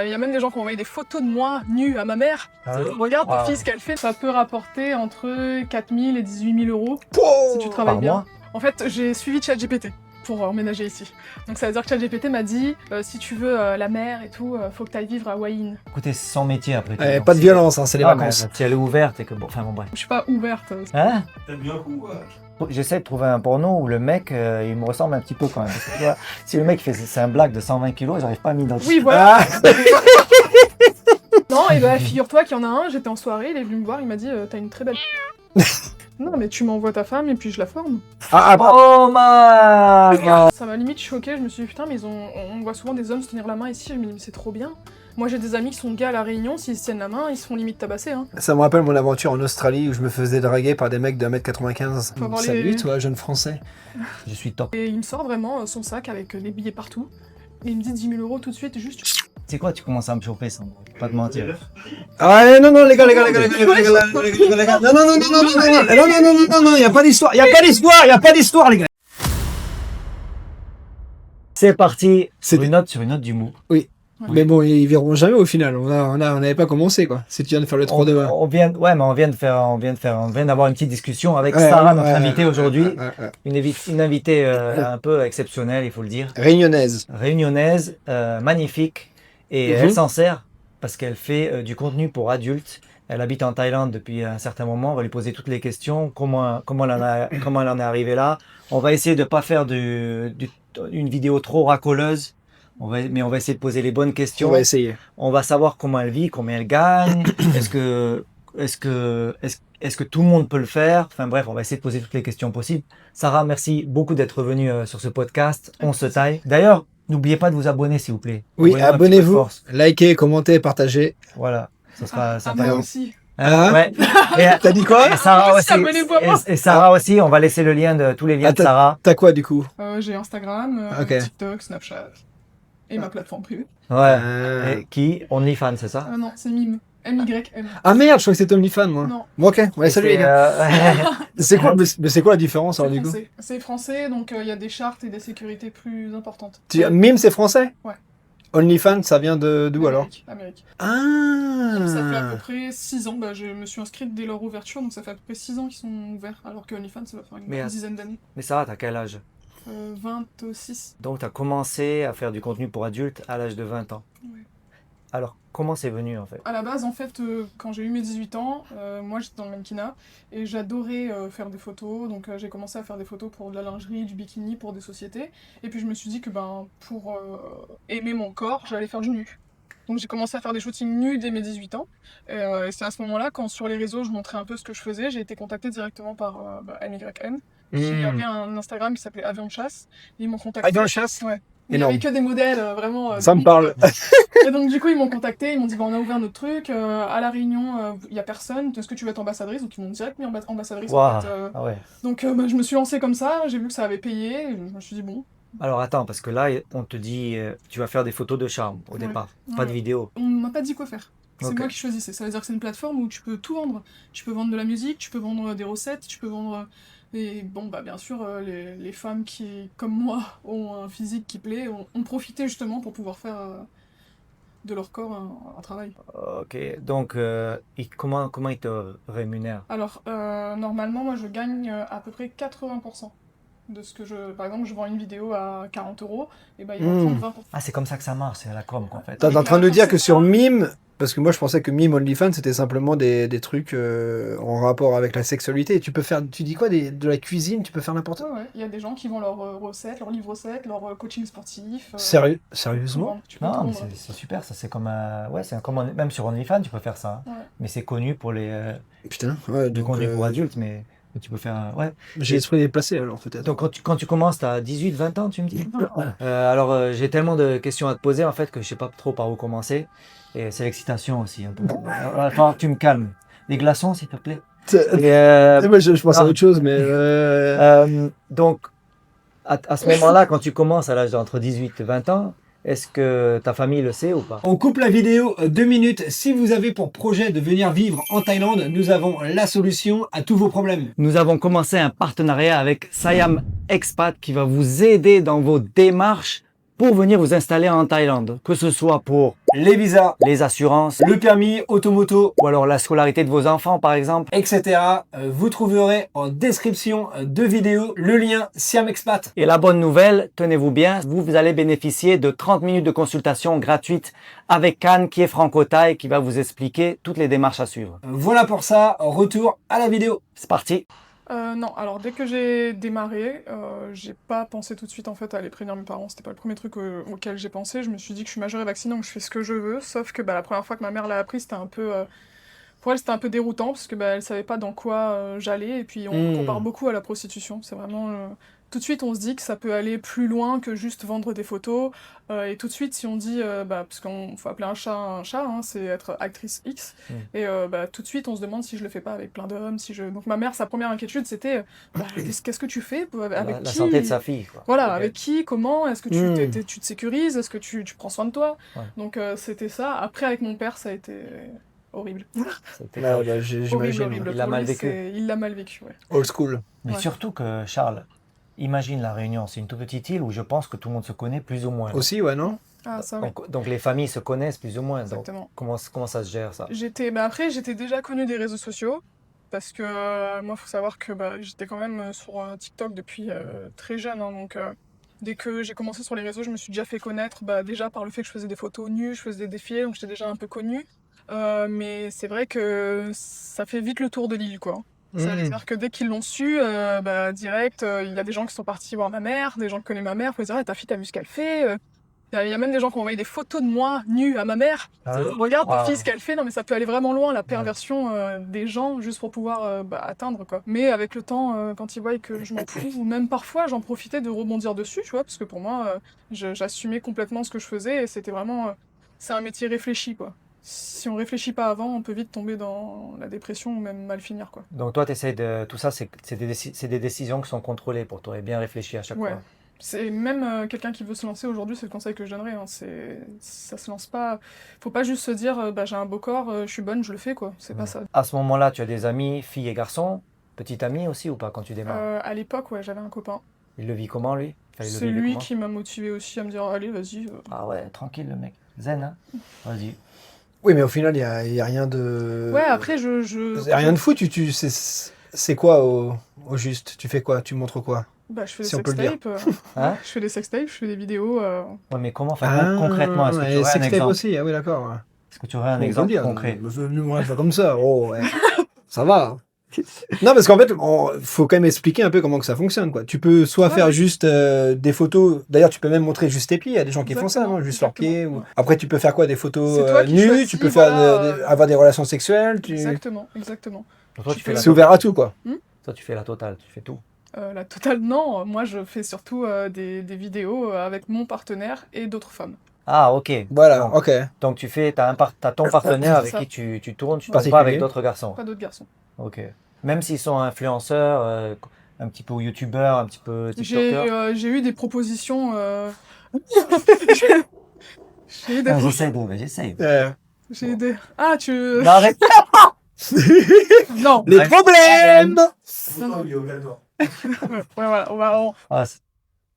Il y a même des gens qui ont envoyé des photos de moi nue à ma mère. Regarde ta fille ce qu'elle fait. Ça peut rapporter entre 4 000 et 18 000 euros si tu travailles Par bien. mois. En fait, j'ai suivi ChatGPT pour emménager ici. Donc ça veut dire que ChatGPT m'a dit si tu veux la mer et tout, faut que tu ailles vivre à Wayin. Écoutez, c'est son métier après. Ouais, pas de violence, hein, c'est les Ah, vacances. mais si elle est ouverte et que bon, enfin bon bref. Je suis pas ouverte. Hein? T'aimes bien un coup, quoi. J'essaie de trouver un porno où le mec, il me ressemble un petit peu quand même. Parce que, tu vois, si le mec fait c'est un blague de 120 kilos, j'arrive pas à m'identifier. Oui, voilà. Ah, Non, et bah figure-toi qu'il y en a un, j'étais en soirée, il est venu me voir, il m'a dit t'as une très belle. Non, mais tu m'envoies ta femme et puis je la forme. Oh my god! Ça m'a limite choqué, je me suis dit putain, mais on voit souvent des hommes se tenir la main ici, je me dis mais c'est trop bien. Moi j'ai des amis qui sont gays à la Réunion, s'ils se tiennent la main, ils se font limite tabasser. Hein. ça me rappelle mon aventure en Australie où je me faisais draguer par des mecs de 1m95. Faut avoir Salut les- toi, jeune français. Je suis top. Et il me sort vraiment son sac avec des billets partout. Et il me dit 10 000 euros tout de suite, juste. C'est quoi, tu commences à me choper sans pas te mentir. Ah non, non, les gars, non, non, non, non, y a pas d'histoire, y a pas d'histoire, les gars. C'est parti C'est sur une note d'humour. Mais bon, ils verront jamais au final. On n'avait pas commencé, quoi. Si tu viens de faire le 3 2 1. On vient d'avoir une petite discussion avec Sarah, notre invitée aujourd'hui. Une invitée un peu exceptionnelle, il faut le dire. Réunionnaise. Réunionnaise, magnifique. Et elle s'en sert parce qu'elle fait du contenu pour adultes. Elle habite en Thaïlande depuis un certain moment. On va lui poser toutes les questions. Comment elle en est arrivée là. On va essayer de pas faire une vidéo trop racoleuse. Mais on va essayer de poser les bonnes questions. On va essayer. On va savoir comment elle vit, combien elle gagne. Est-ce que tout le monde peut le faire? Enfin bref, on va essayer de poser toutes les questions possibles. Sarah, merci beaucoup d'être venue sur ce podcast. On se taille. D'ailleurs, n'oubliez pas de vous abonner, s'il vous plaît. Oui, Envoyez-nous un petit peu de abonnez-vous, force. likez, commentez, partagez. Voilà, ça sera sympa. moi aussi. Hein Ouais. T'as dit quoi? Et Sarah Moi aussi. aussi, abonnez-vous à moi. Et Sarah aussi, on va laisser le lien de tous les liens de Sarah. T'as quoi du coup? J'ai Instagram, Ok. TikTok, Snapchat. Et ma plateforme privée. Ouais. Et qui? OnlyFans, c'est ça? Non, c'est Mime. M-Y-M. Ah merde, je crois que c'était OnlyFans moi. Non. Bon, ok, ouais, salut les gars. C'est quoi, mais c'est quoi la différence alors C'est du coup? français. C'est français, donc il y a des chartes et des sécurités plus importantes. Mime c'est français? Ouais. OnlyFans ça vient d'où alors? Amérique. Ah. Ça fait à peu près 6 ans, je me suis inscrite dès leur ouverture, donc ça fait à peu près 6 ans qu'ils sont ouverts, alors que OnlyFans ça va faire une dizaine d'années. Mais Sarah, t'as quel âge? 26. Donc, tu as commencé à faire du contenu pour adultes à l'âge de 20 ans. Ouais. Alors, comment c'est venu en fait? À la base, en fait, quand j'ai eu mes 18 ans, moi j'étais dans le mannequinat et j'adorais faire des photos. Donc j'ai commencé à faire des photos pour de la lingerie, du bikini, pour des sociétés. Et puis je me suis dit que pour aimer mon corps, j'allais faire du nu. Donc j'ai commencé à faire des shootings nus dès mes 18 ans. Et c'est à ce moment-là, quand sur les réseaux je montrais un peu ce que je faisais, j'ai été contactée directement par MYN. Il y avait un Instagram qui s'appelait Avion de chasse. Ils m'ont contacté. Avion de chasse? Ouais. Il n'y Énorme. avait que des modèles, vraiment. Ça me parle. Et donc du coup ils m'ont contacté, ils m'ont dit on a ouvert notre truc, à la Réunion il y a personne, est-ce que tu veux être ambassadrice? Donc ils m'ont direct mis ambassadrice. Wow. En fait, Ah ouais. Donc je me suis lancée comme ça, j'ai vu que ça avait payé, et je me suis dit bon. Alors attends, parce que là, on te dit, tu vas faire des photos de charme au départ, pas de vidéo. On m'a pas dit quoi faire. C'est Ok. moi qui choisissais. Ça veut dire que c'est une plateforme où tu peux tout vendre. Tu peux vendre de la musique, tu peux vendre des recettes, tu peux vendre... Et bon, bien sûr, les femmes qui, comme moi, ont un physique qui plaît, ont profité justement pour pouvoir faire de leur corps un travail. Ok, donc comment ils te rémunèrent? Alors, normalement, moi, je gagne à peu près 80% de ce que je... Par exemple, je vends une vidéo à 40 €, et ils vont prendre 20%. Ah, c'est comme ça que ça marche, c'est à la com en fait. T'es en train de dire que sur Mime, parce que moi je pensais que Mime OnlyFans c'était simplement des trucs en rapport avec la sexualité. Tu peux faire, tu dis quoi, de la cuisine, tu peux faire n'importe quoi. Ouais, il y a des gens qui vendent leurs recettes, leurs livres recettes, leur coaching sportif. Sérieusement? Tu peux tout Non, mais vendre. c'est super, ça c'est comme ouais, c'est comme même sur OnlyFans tu peux faire ça. Hein. Ouais. Mais c'est connu pour les Putain, ouais, du contenu pour adultes, mais tu peux faire ouais. j'ai l'esprit déplacé alors peut-être. Donc quand tu commences, t'as 18, 20 ans, tu me dis? Alors j'ai tellement de questions à te poser en fait que je sais pas trop par où commencer. Et c'est l'excitation aussi un peu. Il va falloir que tu me calmes. Des glaçons s'il te plaît. Et, Moi, je pense à autre chose, mais donc à ce moment-là, quand tu commences à l'âge d'entre 18 et 20 ans, est-ce que ta famille le sait ou pas? on coupe la vidéo 2 minutes. Si vous avez pour projet de venir vivre en Thaïlande, nous avons la solution à tous vos problèmes. Nous avons commencé un partenariat avec Siam Expat qui va vous aider dans vos démarches pour venir vous installer en Thaïlande, que ce soit pour Les visas, les assurances, le permis automoto, ou alors la scolarité de vos enfants par exemple. etc. Vous trouverez en description de vidéo le lien Siam Expat. Et la bonne nouvelle, tenez-vous bien, vous allez bénéficier de 30 minutes de consultation gratuite avec Can qui est franco-thaï qui va vous expliquer toutes les démarches à suivre. Voilà pour ça, retour à la vidéo. C'est parti. Non, alors dès que j'ai démarré, j'ai pas pensé tout de suite en fait à aller prévenir mes parents, c'était pas le premier truc auquel j'ai pensé, je me suis dit que je suis majeure et vaccinée donc je fais ce que je veux, sauf que la première fois que ma mère l'a appris c'était un peu... pour elle c'était un peu déroutant parce que elle savait pas dans quoi j'allais et puis on compare beaucoup à la prostitution, c'est vraiment... Tout de suite on se dit que ça peut aller plus loin que juste vendre des photos, et tout de suite si on dit, parce qu'on faut appeler un chat, hein, c'est être actrice X, et tout de suite on se demande si je le fais pas avec plein d'hommes, si je... Donc ma mère, sa première inquiétude c'était, qu'est-ce que tu fais avec La qui santé de sa fille, quoi. Voilà, Ok. avec qui, comment, est-ce que tu te sécurises, est-ce que tu prends soin de toi, Ouais. Donc c'était ça. Après avec mon père ça a été horrible. C'était Bah, horrible. j'imagine. Horrible. Il l'a Pour mal lui, vécu. il l'a mal vécu, ouais. Old school. Mais Ouais. surtout que Charles, imagine la Réunion, c'est une toute petite île où je pense que tout le monde se connaît plus ou moins. Aussi, ouais, non? Ah ça oui, Donc les familles se connaissent plus ou moins. Donc exactement. comment ça se gère ça? Après, j'étais déjà connue des réseaux sociaux, parce que moi, faut savoir que j'étais quand même sur TikTok depuis très jeune, hein, donc dès que j'ai commencé sur les réseaux, je me suis déjà fait connaître, déjà par le fait que je faisais des photos nues, je faisais des défilés, donc j'étais déjà un peu connue. Mais c'est vrai que ça fait vite le tour de l'île, quoi. C'est-à-dire que dès qu'ils l'ont su, direct, il y a des gens qui sont partis voir ma mère, des gens qui connaissent ma mère, pour dire, ah, ta fille, t'as vu ce qu'elle fait? Il y a même des gens qui ont envoyé des photos de moi nue à ma mère. Ah oui. Regarde ta Wow. fille ce qu'elle fait. Non mais ça peut aller vraiment loin, la perversion des gens juste pour pouvoir atteindre quoi. Mais avec le temps, quand ils voient que je m'en fous, ou même parfois j'en profitais de rebondir dessus, tu vois, parce que pour moi, j'assumais complètement ce que je faisais et c'était vraiment, c'est un métier réfléchi quoi. Si on réfléchit pas avant, on peut vite tomber dans la dépression ou même mal finir quoi. Donc toi, tu essaies de... Tout ça, c'est des décisions qui sont contrôlées pour toi et bien réfléchi à chaque Ouais. fois. C'est même quelqu'un qui veut se lancer aujourd'hui, c'est le conseil que je donnerais. Hein. Ça se lance pas. Faut pas juste se dire j'ai un beau corps, je suis bonne, je le fais quoi. C'est pas ça. À ce moment-là, tu as des amis, filles et garçons, petit ami aussi ou pas quand tu démarres? À l'époque, ouais, j'avais un copain. Il le vit comment lui? Enfin, il le C'est vivait lui comment? qui m'a motivé aussi à me dire allez, vas-y. Ah ouais, tranquille le mec. Zen, hein? Vas-y. Oui, mais au final, il y a rien de... Ouais, après Il y a rien de fou, c'est quoi au juste? Tu fais quoi? Tu montres quoi? je fais des Si on peut le dire. sextapes. Hein? Je fais des sextapes, je fais des vidéos. Ouais, mais comment? Enfin, concrètement, est-ce que tu et aurais un sextape exemple? aussi, ah oui, d'accord. Ouais. Est-ce que tu aurais un On peut le exemple dire, concret? Moi, je fais comme ça. Oh, ouais. Ça va. Non, parce qu'en fait, faut quand même expliquer un peu comment que ça fonctionne, quoi. Tu peux soit faire juste des photos. D'ailleurs, tu peux même montrer juste tes pieds. Il y a des gens qui font ça, non? Juste leurs pieds. Ou... Après, tu peux faire quoi? Des photos C'est toi qui nues. choisis, Tu peux faire voilà, avoir des relations sexuelles. Exactement. Donc, toi, tu fais la C'est ouvert à tout, quoi. Toi, tu fais la totale, tu fais tout. La totale, non. Moi, je fais surtout des vidéos avec mon partenaire et d'autres femmes. Ah, ok. Voilà, Donc, ok. donc tu fais, t'as ton partenaire avec ça. qui tu tournes, tu tournes Particulier. pas avec d'autres garçons. Pas d'autres garçons. Ok. Même s'ils sont influenceurs, un petit peu youtubeurs, un petit peu tiktokers. J'ai eu des propositions. J'ai eu des. Ah, j'essaie. J'ai eu des. Ah, tu. Non, arrête. Non. Les Ouais. problèmes! Non, non. Ouais, voilà, Ah,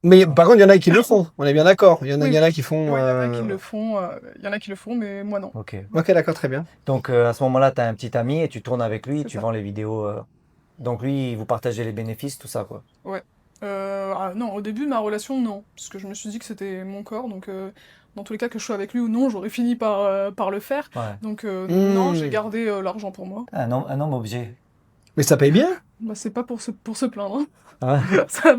Mais par contre, il y en a qui le font. On est bien d'accord. Il y en a qui font. Ouais, il y en a qui le font. Il y en a qui le font, mais moi non. ok. Ok, d'accord, très bien. Donc à ce moment-là, tu as un petit ami et tu tournes avec lui, C'est tu ça. vends les vidéos. Donc lui, vous partagez les bénéfices, tout ça, quoi. Non, au début, ma relation, non. Parce que je me suis dit que c'était mon corps, donc dans tous les cas, que je sois avec lui ou non, j'aurais fini par le faire. Ouais. Donc non, j'ai gardé l'argent pour moi. Un homme objet. Mais ça paye bien? C'est pas pour se plaindre. Hein. Ah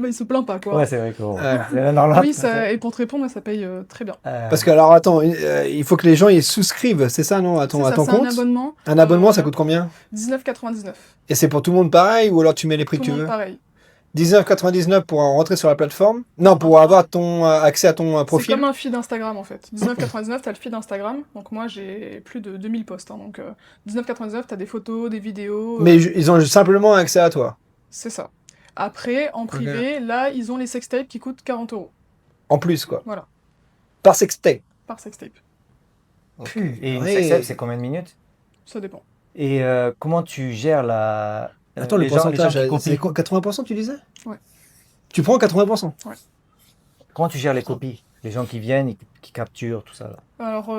Il se plaint pas, quoi. ouais, c'est vrai que. Oui, et pour te répondre, ça paye très bien. Parce que, alors, attends, il faut que les gens ils souscrivent, c'est ça, non? À ton C'est compte? un abonnement. Un abonnement, ça coûte combien? 19,99. Et c'est pour tout le monde pareil, ou alors tu mets les prix Tout que tu le monde veux? pareil. 19,99 pour rentrer sur la plateforme? Non, pour avoir ton accès à ton C'est profil? comme un feed Instagram en fait. 19,99, t'as le feed Instagram. Donc moi j'ai plus de 2000 posts. Hein, donc 19,99, t'as des photos, des vidéos. Mais ils ont simplement accès à toi. C'est ça. Après, en privé, là, ils ont les sextapes qui coûtent 40 € En plus, quoi. Voilà. Par sextape. par sextape. Et une Ouais. sextape, c'est combien de minutes? Ça dépend. Et comment tu gères la. Attends, le les gens pourcentage, qui c'est copient. quoi, 80% tu disais? Ouais. Tu prends 80%? Comment tu gères les copies? Les gens qui viennent, qui capturent, tout ça. Là. Alors,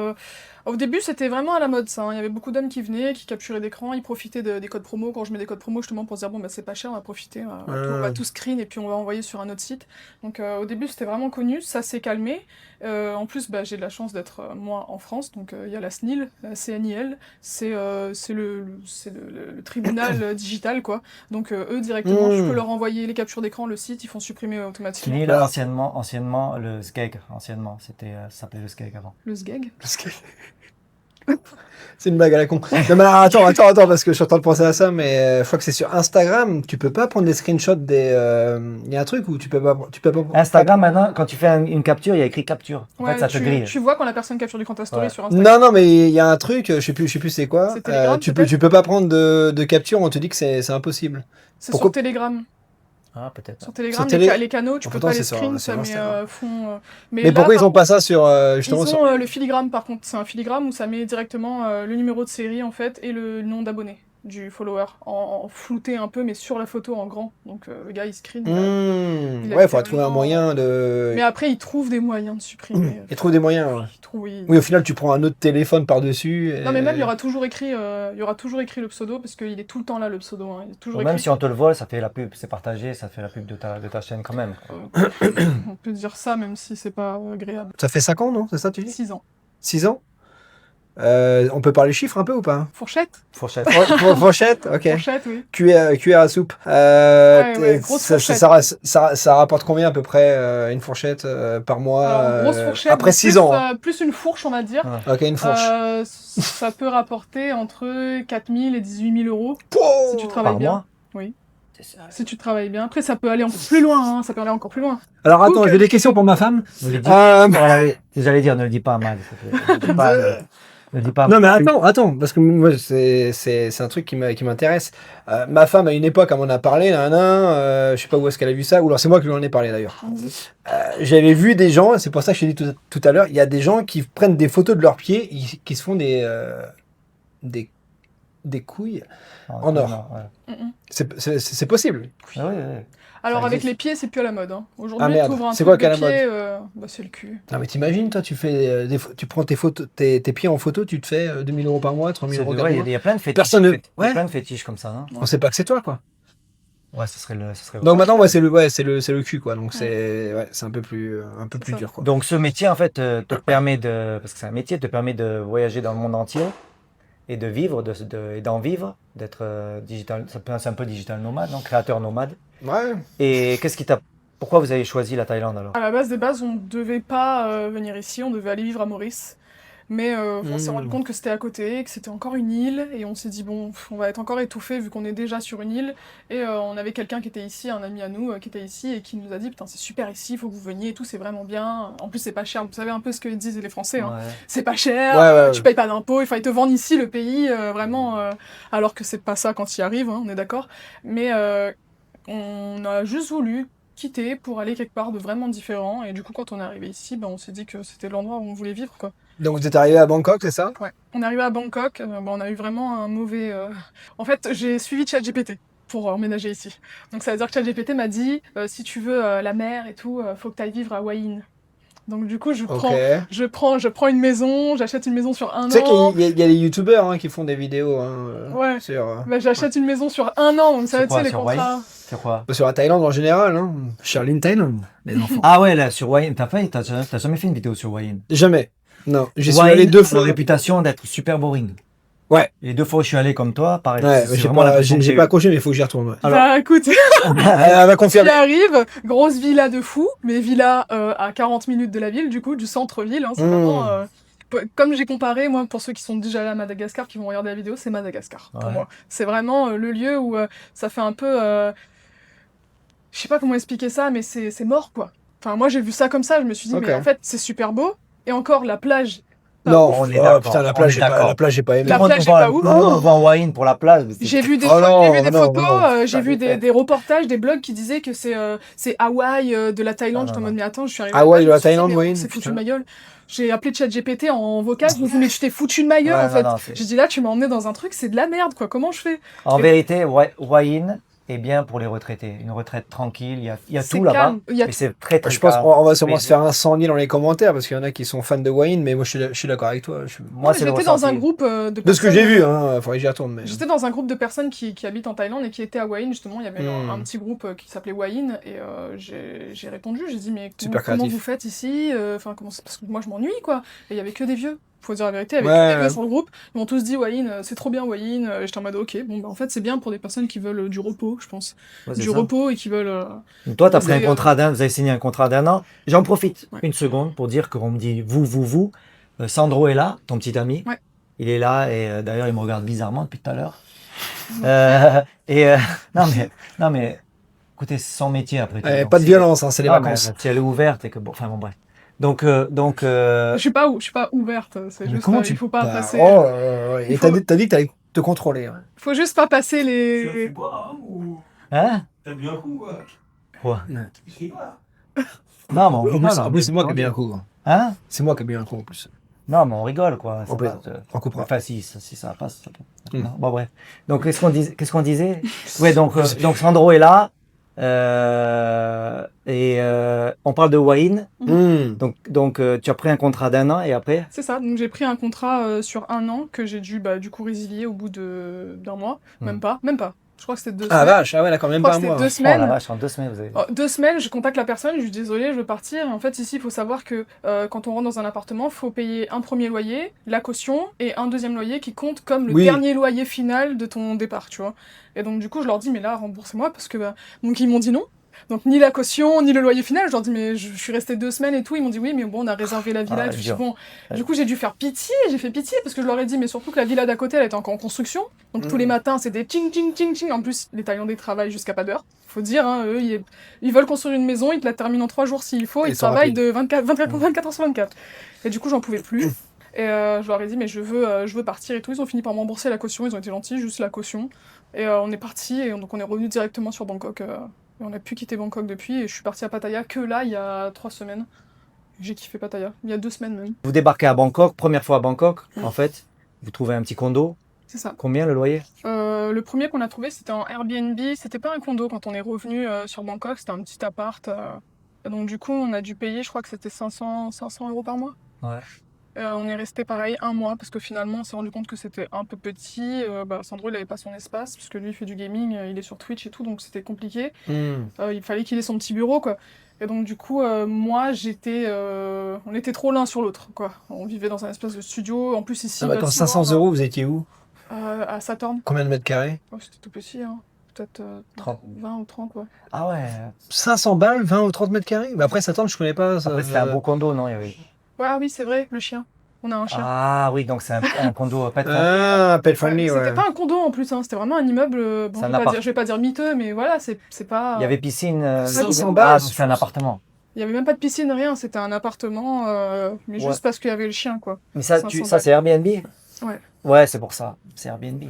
au début, c'était vraiment à la mode ça, hein. Il y avait beaucoup d'hommes qui venaient, qui capturaient d'écran, ils profitaient des codes promo. Quand je mets des codes promo, justement, pour se dire, bon, bah, c'est pas cher, on va profiter, on va tout screen et puis on va envoyer sur un autre site. Donc, au début, c'était vraiment connu, ça s'est calmé. En plus, bah, j'ai de la chance d'être, moi, en France, donc il y a la SNIL, la CNIL, c'est le tribunal digital, quoi. Donc, eux, directement, je peux leur envoyer les captures d'écran, le site, ils font supprimer automatiquement. Fini, anciennement, le SGEG, anciennement, ça s'appelait le SGEG avant. Le SGEG. C'est une blague à la con. Non, mais attends, parce que je suis en train de penser à ça, mais je crois que c'est sur Instagram, tu peux pas prendre des screenshots il y a un truc où tu peux pas. Instagram, maintenant, quand tu fais une capture, il y a écrit capture. En fait, ça te grille. Tu vois quand la personne capture du compte story sur Instagram. Non, mais il y a un truc, je sais plus c'est quoi. C'est Telegram, tu peux pas prendre de capture, on te dit que c'est impossible. C'est sur Telegram. Ah, peut-être. Sur Telegram, les canaux, tu peux pourtant, pas les c'est screens, sur ça Instagram. font. Mais là, pourquoi ils ont pas ça sur justement Ils ont le filigrane par contre, c'est un filigrane où ça met directement le numéro de série en fait et le nom d'abonné du follower en flouté un peu mais sur la photo en grand. Donc le gars il screen. Ouais, il faudra trouver un moyen de. Mais après il trouve des moyens de supprimer. Il trouve des moyens. Ouais. Oui, au final tu prends un autre téléphone par-dessus. Non mais même il y aura toujours écrit le pseudo parce qu'il est tout le temps là le pseudo. Hein. Il est toujours même écrit. si on te le vole, ça fait la pub, c'est partagé, ça fait la pub de ta chaîne quand même. On peut dire ça même si c'est pas agréable. Ça fait 5 ans, non? C'est ça tu dis? 6 ans. 6 ans? On peut parler chiffres un peu ou pas? Fourchette. Fourchette, ok. Fourchette, oui. Cuillère à soupe. Grosse fourchette. Ça rapporte combien à peu près une fourchette par mois? Alors, grosse fourchette. Après 6 ans. Plus une fourche, on va dire. Ouais. Ok, une fourche. Ça peut rapporter entre 4 000 et 18 000 euros si tu travailles par bien. Mois Oui. Si tu travailles bien. Après, ça peut aller encore plus loin. Hein. Ça peut aller encore plus loin. Alors attends, j'ai des questions pour ma femme. J'allais dire, ne le dis pas mal. Ne le dis pas. Non mais attends, parce que moi c'est un truc qui m'intéresse. Ma femme à une époque, elle m'en a parlé, je sais pas où est-ce qu'elle a vu ça, ou alors c'est moi qui lui en ai parlé d'ailleurs. J'avais vu des gens, c'est pour ça que je t'ai dit tout à l'heure, il y a des gens qui prennent des photos de leurs pieds, qui se font des couilles en or. Ouais. C'est possible. Ah oui. Alors avec les pieds, c'est plus à la mode. Hein. Aujourd'hui, merde. tu ouvres un C'est truc quoi de qu'à la pied, c'est le cul. Non mais t'imagines, toi tu fais tu prends tes pieds en photo, tu te fais 2 000 euros par mois, 3 000 euros par mois. Il y a plein de fétiches. Personne Il y a plein de fétiches comme ça, non? On sait pas que c'est toi quoi. Ouais, ça serait Donc maintenant c'est le cul quoi. Donc c'est un peu plus dur quoi. Donc ce métier en fait te permet parce que c'est un métier, te permet de voyager dans le monde entier et de vivre et d'en vivre, d'être digital, c'est un peu digital nomade, non? Créateur nomade. Ouais. Et pourquoi vous avez choisi la Thaïlande alors? À la base des bases, on devait pas venir ici, on devait aller vivre à Maurice. Mais on s'est rendu compte que c'était à côté, que c'était encore une île, et on s'est dit bon, on va être encore étouffé vu qu'on est déjà sur une île. Et on avait quelqu'un qui était ici, un ami à nous qui était ici et qui nous a dit putain c'est super ici, il faut que vous veniez et tout, c'est vraiment bien. En plus c'est pas cher, vous savez un peu ce que disent les Français, hein. Ouais. C'est pas cher, tu payes pas d'impôts, il faut te vendre ici le pays vraiment, alors que c'est pas ça quand il arrive, hein, on est d'accord. Mais on a juste voulu quitter pour aller quelque part de vraiment différent, et du coup quand on est arrivé ici, on s'est dit que c'était l'endroit où on voulait vivre quoi. Donc vous êtes arrivé à Bangkok, c'est ça? Ouais, on est arrivé à Bangkok, on a eu vraiment un mauvais... En fait, j'ai suivi ChatGPT pour emménager ici. Donc ça veut dire que ChatGPT m'a dit, si tu veux la mer et tout, faut que tu ailles vivre à Hua Hin. Donc du coup, je prends une maison, j'achète une maison sur un an. Tu sais qu'il y a les youtubeurs qui font des vidéos. Ouais, sur, j'achète une maison sur un an, donc ça va être les contrats. C'est quoi? Sur la Thaïlande en général, Charline Thaïlande, les enfants. Ah ouais, là, sur Hua Hin, t'as jamais fait une vidéo sur Hua Hin? Jamais. Non, j'y suis allé 2 fois. La réputation d'être super boring. Ouais. Les 2 fois où je suis allé comme toi, pareil. Ouais, j'ai pas accroché, mais il faut que j'y retourne. Ouais. Alors, écoute, elle va confirmer. J'arrive, grosse villa de fou, mais villa à 40 minutes de la ville, du coup, du centre-ville. Hein, c'est vraiment, comme j'ai comparé, moi, pour ceux qui sont déjà allés à Madagascar, qui vont regarder la vidéo, c'est Madagascar, pour moi. C'est vraiment le lieu où ça fait un peu... je sais pas comment expliquer ça, mais c'est mort, quoi. Enfin, moi, j'ai vu ça comme ça, je me suis dit, mais en fait, c'est super beau. Et encore, la plage... Non, putain, la plage, j'ai pas aimé. La plage, j'ai pas ouf. On va en Hua Hin pour la plage. J'ai vu des photos, j'ai vu des reportages, des blogs qui disaient que c'est Hawaï de la Thaïlande. J'étais en mode, mais attends, je suis arrivée Hawaï de la Thaïlande, oui. C'est foutu de ma gueule. J'ai appelé ChatGPT en vocal, je me suis dit, mais tu t'es foutu de ma gueule, en fait. J'ai dit, là, tu m'as emmené dans un truc, c'est de la merde, quoi. Comment je fais? En vérité, Hua Hin est bien pour les retraités. Une retraite tranquille, il y a C'est tout là-bas. calme. Il y a Mais c'est très très Je pense calme. qu'on va sûrement Mais se faire incendier dans les commentaires parce qu'il y en a qui sont fans de Wayne, mais moi je suis d'accord avec toi. Moi, c'est le J'étais dans un ressenti. groupe De ce que j'ai vu, hein, faudrait que j'y retourne. Mais... J'étais dans un groupe de personnes qui habitent en Thaïlande et qui étaient à Hua Hin, justement. Il y avait un Hmm. petit groupe qui s'appelait Hua Hin et j'ai répondu. J'ai dit, mais Super comment créatif. vous faites ici? Enfin, parce que moi, je m'ennuie, quoi. Et il y avait que des vieux. Faut dire la vérité, il y avait Ouais, que des vieux ouais. sur le groupe. Ils m'ont tous dit, Hua Hin, c'est trop bien Hua Hin. Et j'étais en mode, ok, bon, bah, en fait, c'est bien pour des personnes qui veulent du repos, je pense. Ouais, c'est Du ça. repos et qui veulent. Toi, tu as pris un C'est, contrat vous avez signé un contrat d'1 an. J'en profite Ouais. une seconde pour dire qu'on me dit vous. Sandro est là, ton petit ami. Ouais. Il est là et d'ailleurs, il me regarde bizarrement depuis tout à l'heure. Et non, mais écoutez, c'est son métier après tout. Donc, Pas de violence, hein, c'est les non, vacances. mais si elle est ouverte et que bon, enfin bon, bref. Donc, Je suis pas ouverte. C'est Mais juste, comment il faut pas Bah, passer. ouais. il Et faut- t'as dit que t'allais te contrôler. Ouais. Faut juste pas passer les. Bois, ou hein? t'as bu un coup, quoi. Quoi? Il crie pas. Non, mais on En rigole. plus, c'est moi qui ai bien un coup. Hein. Hein? C'est moi qui ai bien un coup en plus. Non, mais on rigole, quoi. Ça On peut- passe, On coupera. Enfin, si ça passe, ça passe. Hmm. Non, bon, bref. Donc, qu'est-ce qu'on disait? Ouais, donc Sandro est là. On parle de Hua Hin. Hmm. Donc tu as pris un contrat d'1 an et après? C'est ça, donc j'ai pris un contrat sur 1 an que j'ai dû du coup résilier au bout d'un mois. Même pas. Je crois que c'était 2 Ah semaines. vache, ah ouais, d'accord, même Je crois pas que un c'était mois. 2 Oh la semaines. vache, en 2 semaines, vous avez. 2 semaines, je contacte la personne, je lui dis désolé, je veux partir. Et en fait, ici, il faut savoir que quand on rentre dans un appartement, il faut payer un premier loyer, la caution, et un deuxième loyer qui compte comme le Oui. dernier loyer final de ton départ, tu vois. Et donc, du coup, je leur dis, mais là, remboursez-moi, parce que. Donc, ils m'ont dit non. Donc, ni la caution, ni le loyer final. Je leur dis, mais je suis restée 2 semaines et tout. Ils m'ont dit, oui, mais bon, on a réservé la villa. Ah, et tout. Je dis, dur. bon, du coup, j'ai dû faire pitié. J'ai fait pitié parce que je leur ai dit, mais surtout que la villa d'à côté, elle était encore en construction. Donc, tous les matins, c'est des ching, ching, ching, ching. En plus, les Thaïlandais travaillent jusqu'à pas d'heure. Faut dire, hein, eux, ils veulent construire une maison, ils te la terminent en 3 jours s'il faut. Ils Ils sont travaillent rapides. de 24 heures sur 24. Et du coup, j'en pouvais plus. Et je leur ai dit, mais je veux partir et tout. Ils ont fini par m'embourser la caution. Ils ont été gentils, juste la caution. Et on est parti. Et donc, on est revenu directement sur Bangkok. Et on n'a plus quitté Bangkok depuis. Et je suis partie à Pattaya que là, il y a 3 semaines. J'ai kiffé Pattaya. Il y a 2 semaines même. Vous débarquez à Bangkok, première fois à Bangkok, en fait. Vous trouvez un petit condo. C'est ça. Combien le loyer? Le premier qu'on a trouvé, c'était en Airbnb. C'était pas un condo quand on est revenu sur Bangkok. C'était un petit appart. Et donc, du coup, on a dû payer, je crois que c'était 500 € par mois. Ouais. On est resté pareil 1 mois parce que finalement on s'est rendu compte que c'était un peu petit. Sandro il avait pas son espace puisque lui il fait du gaming, il est sur Twitch et tout donc c'était compliqué. Hmm. Il fallait qu'il ait son petit bureau quoi. Et donc du coup moi on était trop l'un sur l'autre quoi. On vivait dans un espèce de studio. En plus ici. Ah bah, attends, 500 €, vous étiez où? À Saturn. Combien de mètres carrés? Oh, c'était tout petit hein. Peut-être 30. 20 ou 30 ouais. Ah ouais. 500 balles, 20 ou 30 mètres carrés? Bah après, Saturn, je connais pas. Ça, Après, c'était un beau condo, non? Il y avait... Ouais ah oui c'est vrai le chien. On a un chien. Ah oui, donc c'est un condo pas très... Ah, pet friendly, ouais. C'était pas un condo en plus, hein, c'était vraiment un immeuble. Bon, C'est un je appart. vais pas dire miteux, mais voilà, c'est pas. Il y avait piscine. 500 Ah, balles. donc c'est un appartement. Il y avait même pas de piscine, rien, c'était un appartement, mais Ouais. juste parce qu'il y avait le chien, quoi. Mais ça, 500 ça c'est Airbnb? Ouais. Ouais, c'est pour ça. C'est Airbnb.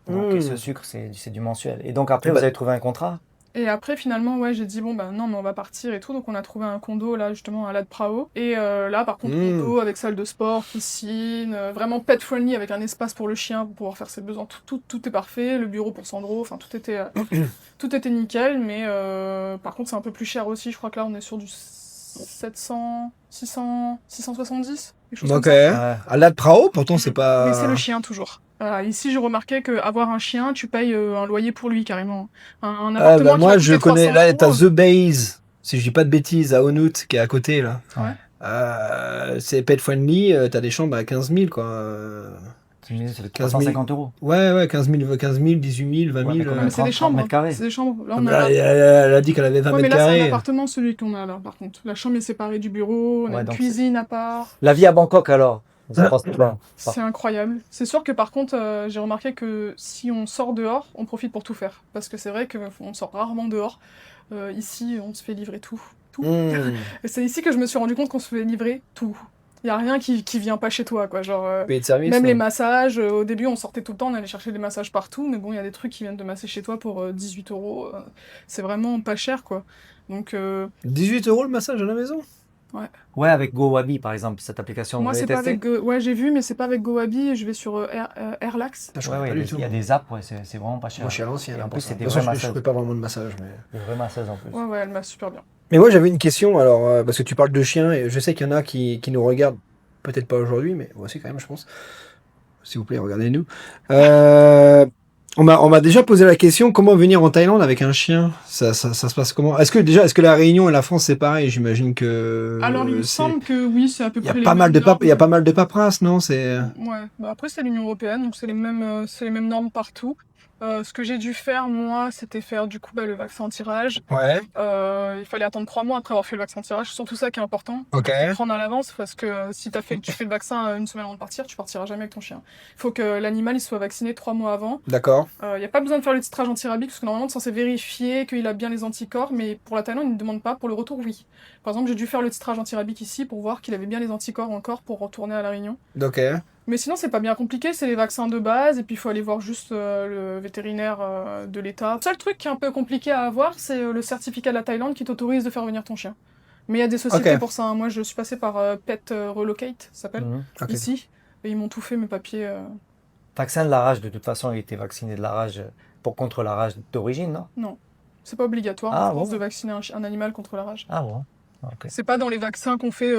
Donc Hmm. et ce sucre, c'est du mensuel. Et donc après, Bah- vous avez trouvé un contrat? Et après, finalement, ouais, j'ai dit, bon, bah non, mais on va partir et tout. Donc, on a trouvé un condo, là, justement, à Lad Prao. Et là, par contre, condo avec salle de sport, piscine, vraiment pet-friendly avec un espace pour le chien pour pouvoir faire ses besoins. Tout est parfait. Le bureau pour Sandro, enfin, tout était nickel. Mais par contre, c'est un peu plus cher aussi. Je crois que là, on est sur du 700, 600, 670. Quelque chose comme Ok. ça. Ouais. À Lad Prao, pourtant, c'est pas. Mais c'est le chien toujours. Ici, j'ai remarqué qu'avoir un chien, tu payes un loyer pour lui carrément. Un Ah, appartement bah, qui moi, va je coûter connais. 300 Là, t'as euros. The Base, si je dis pas de bêtises, à Onut, qui est à côté, là. Ouais. C'est pet friendly, t'as des chambres à 15 000, quoi. Ça fait 15 000. 350 euros. Ouais, 15 000, 18 000, 20 Ouais, 000. mais quand Mais même. c'est des 30 chambres. mètres carrés. C'est des chambres. Là, Ah, on bah, a. elle a dit qu'elle avait 20 Ouais, mais mètres là, c'est un carrés. appartement, celui qu'on a là, par contre. La chambre est séparée du bureau, on a Ouais, une donc cuisine à part. La vie à Bangkok alors? Vous en pensez quoi? C'est incroyable. C'est sûr que par contre, j'ai remarqué que si on sort dehors, on profite pour tout faire. Parce que c'est vrai qu'on sort rarement dehors. Ici, on se fait livrer tout. Hmm. Et c'est ici que je me suis rendu compte qu'on se fait livrer tout. Il y a rien qui vient pas chez toi, quoi. Genre, Payer de service. même hein. les massages, au début on sortait tout le temps, on allait chercher des massages partout, mais bon, il y a des trucs qui viennent de masser chez toi pour 18 €. C'est vraiment pas cher, quoi. Donc, 18 € le massage à la maison? Ouais, avec GoWabi, par exemple, cette application, Moi, vous c'est l'avez pas testée? avec. Ouais, j'ai vu, mais c'est pas avec GoWabi. Et je vais sur Airlax. Ça, je Ouais, connais ouais, pas du tout. il y a des apps, ouais, c'est vraiment pas cher. Moi, je suis à l'ancienne. Et en hein, plus, pour ça. c'est De des toute vraies façon, je masseuses. fais pas vraiment de massage. Mais... Des vraies masseuses en plus. Ouais, ouais, elle masse super bien. Mais moi, j'avais une question, alors, parce que tu parles de chiens, et je sais qu'il y en a qui nous regardent, peut-être pas aujourd'hui, mais voici quand même, je pense. S'il vous plaît, regardez-nous. On m'a déjà posé la question, comment venir en Thaïlande avec un chien? Ça se passe comment? Est-ce que la Réunion et la France, c'est pareil? J'imagine que Alors, il me semble que oui, c'est à peu il y a près les pas mal mêmes de normes. il y a pas mal de paperasse, non? C'est... Ouais, bah après c'est l'Union européenne, donc c'est les mêmes normes partout. Ce que j'ai dû faire, moi, c'était faire du coup le vaccin anti-rage. Ouais, Il fallait attendre 3 mois après avoir fait le vaccin anti-rage. C'est surtout ça qui est important. ok. Prendre à l'avance, parce que si tu fais le vaccin une semaine avant de partir, tu partiras jamais avec ton chien. Il faut que l'animal il soit vacciné 3 mois avant. D'accord. Il n'y a pas besoin de faire le titrage anti-rabique, parce que normalement, c'est censé vérifier qu'il a bien les anticorps, mais pour la Thaïlande, ils ne demandent pas. Pour le retour, oui. Par exemple, j'ai dû faire le titrage anti-rabique ici pour voir qu'il avait bien les anticorps encore pour retourner à La Réunion. Ok. Mais sinon, c'est pas bien compliqué, c'est les vaccins de base, et puis il faut aller voir juste le vétérinaire de l'État. Le seul truc qui est un peu compliqué à avoir, c'est le certificat de la Thaïlande qui t'autorise de faire venir ton chien. Mais il y a des sociétés Ok. pour ça, hein. Moi, je suis passée par Pet Relocate, ça s'appelle, Mhm. Ok. ici, et ils m'ont tout fait, mes papiers. Vaccin de la rage, de toute façon, il était vacciné de la rage contre la rage d'origine, non? Non, c'est pas obligatoire Ah, en France bon. de vacciner un animal contre la rage. Ah bon? Ok. C'est pas dans les vaccins qu'on fait.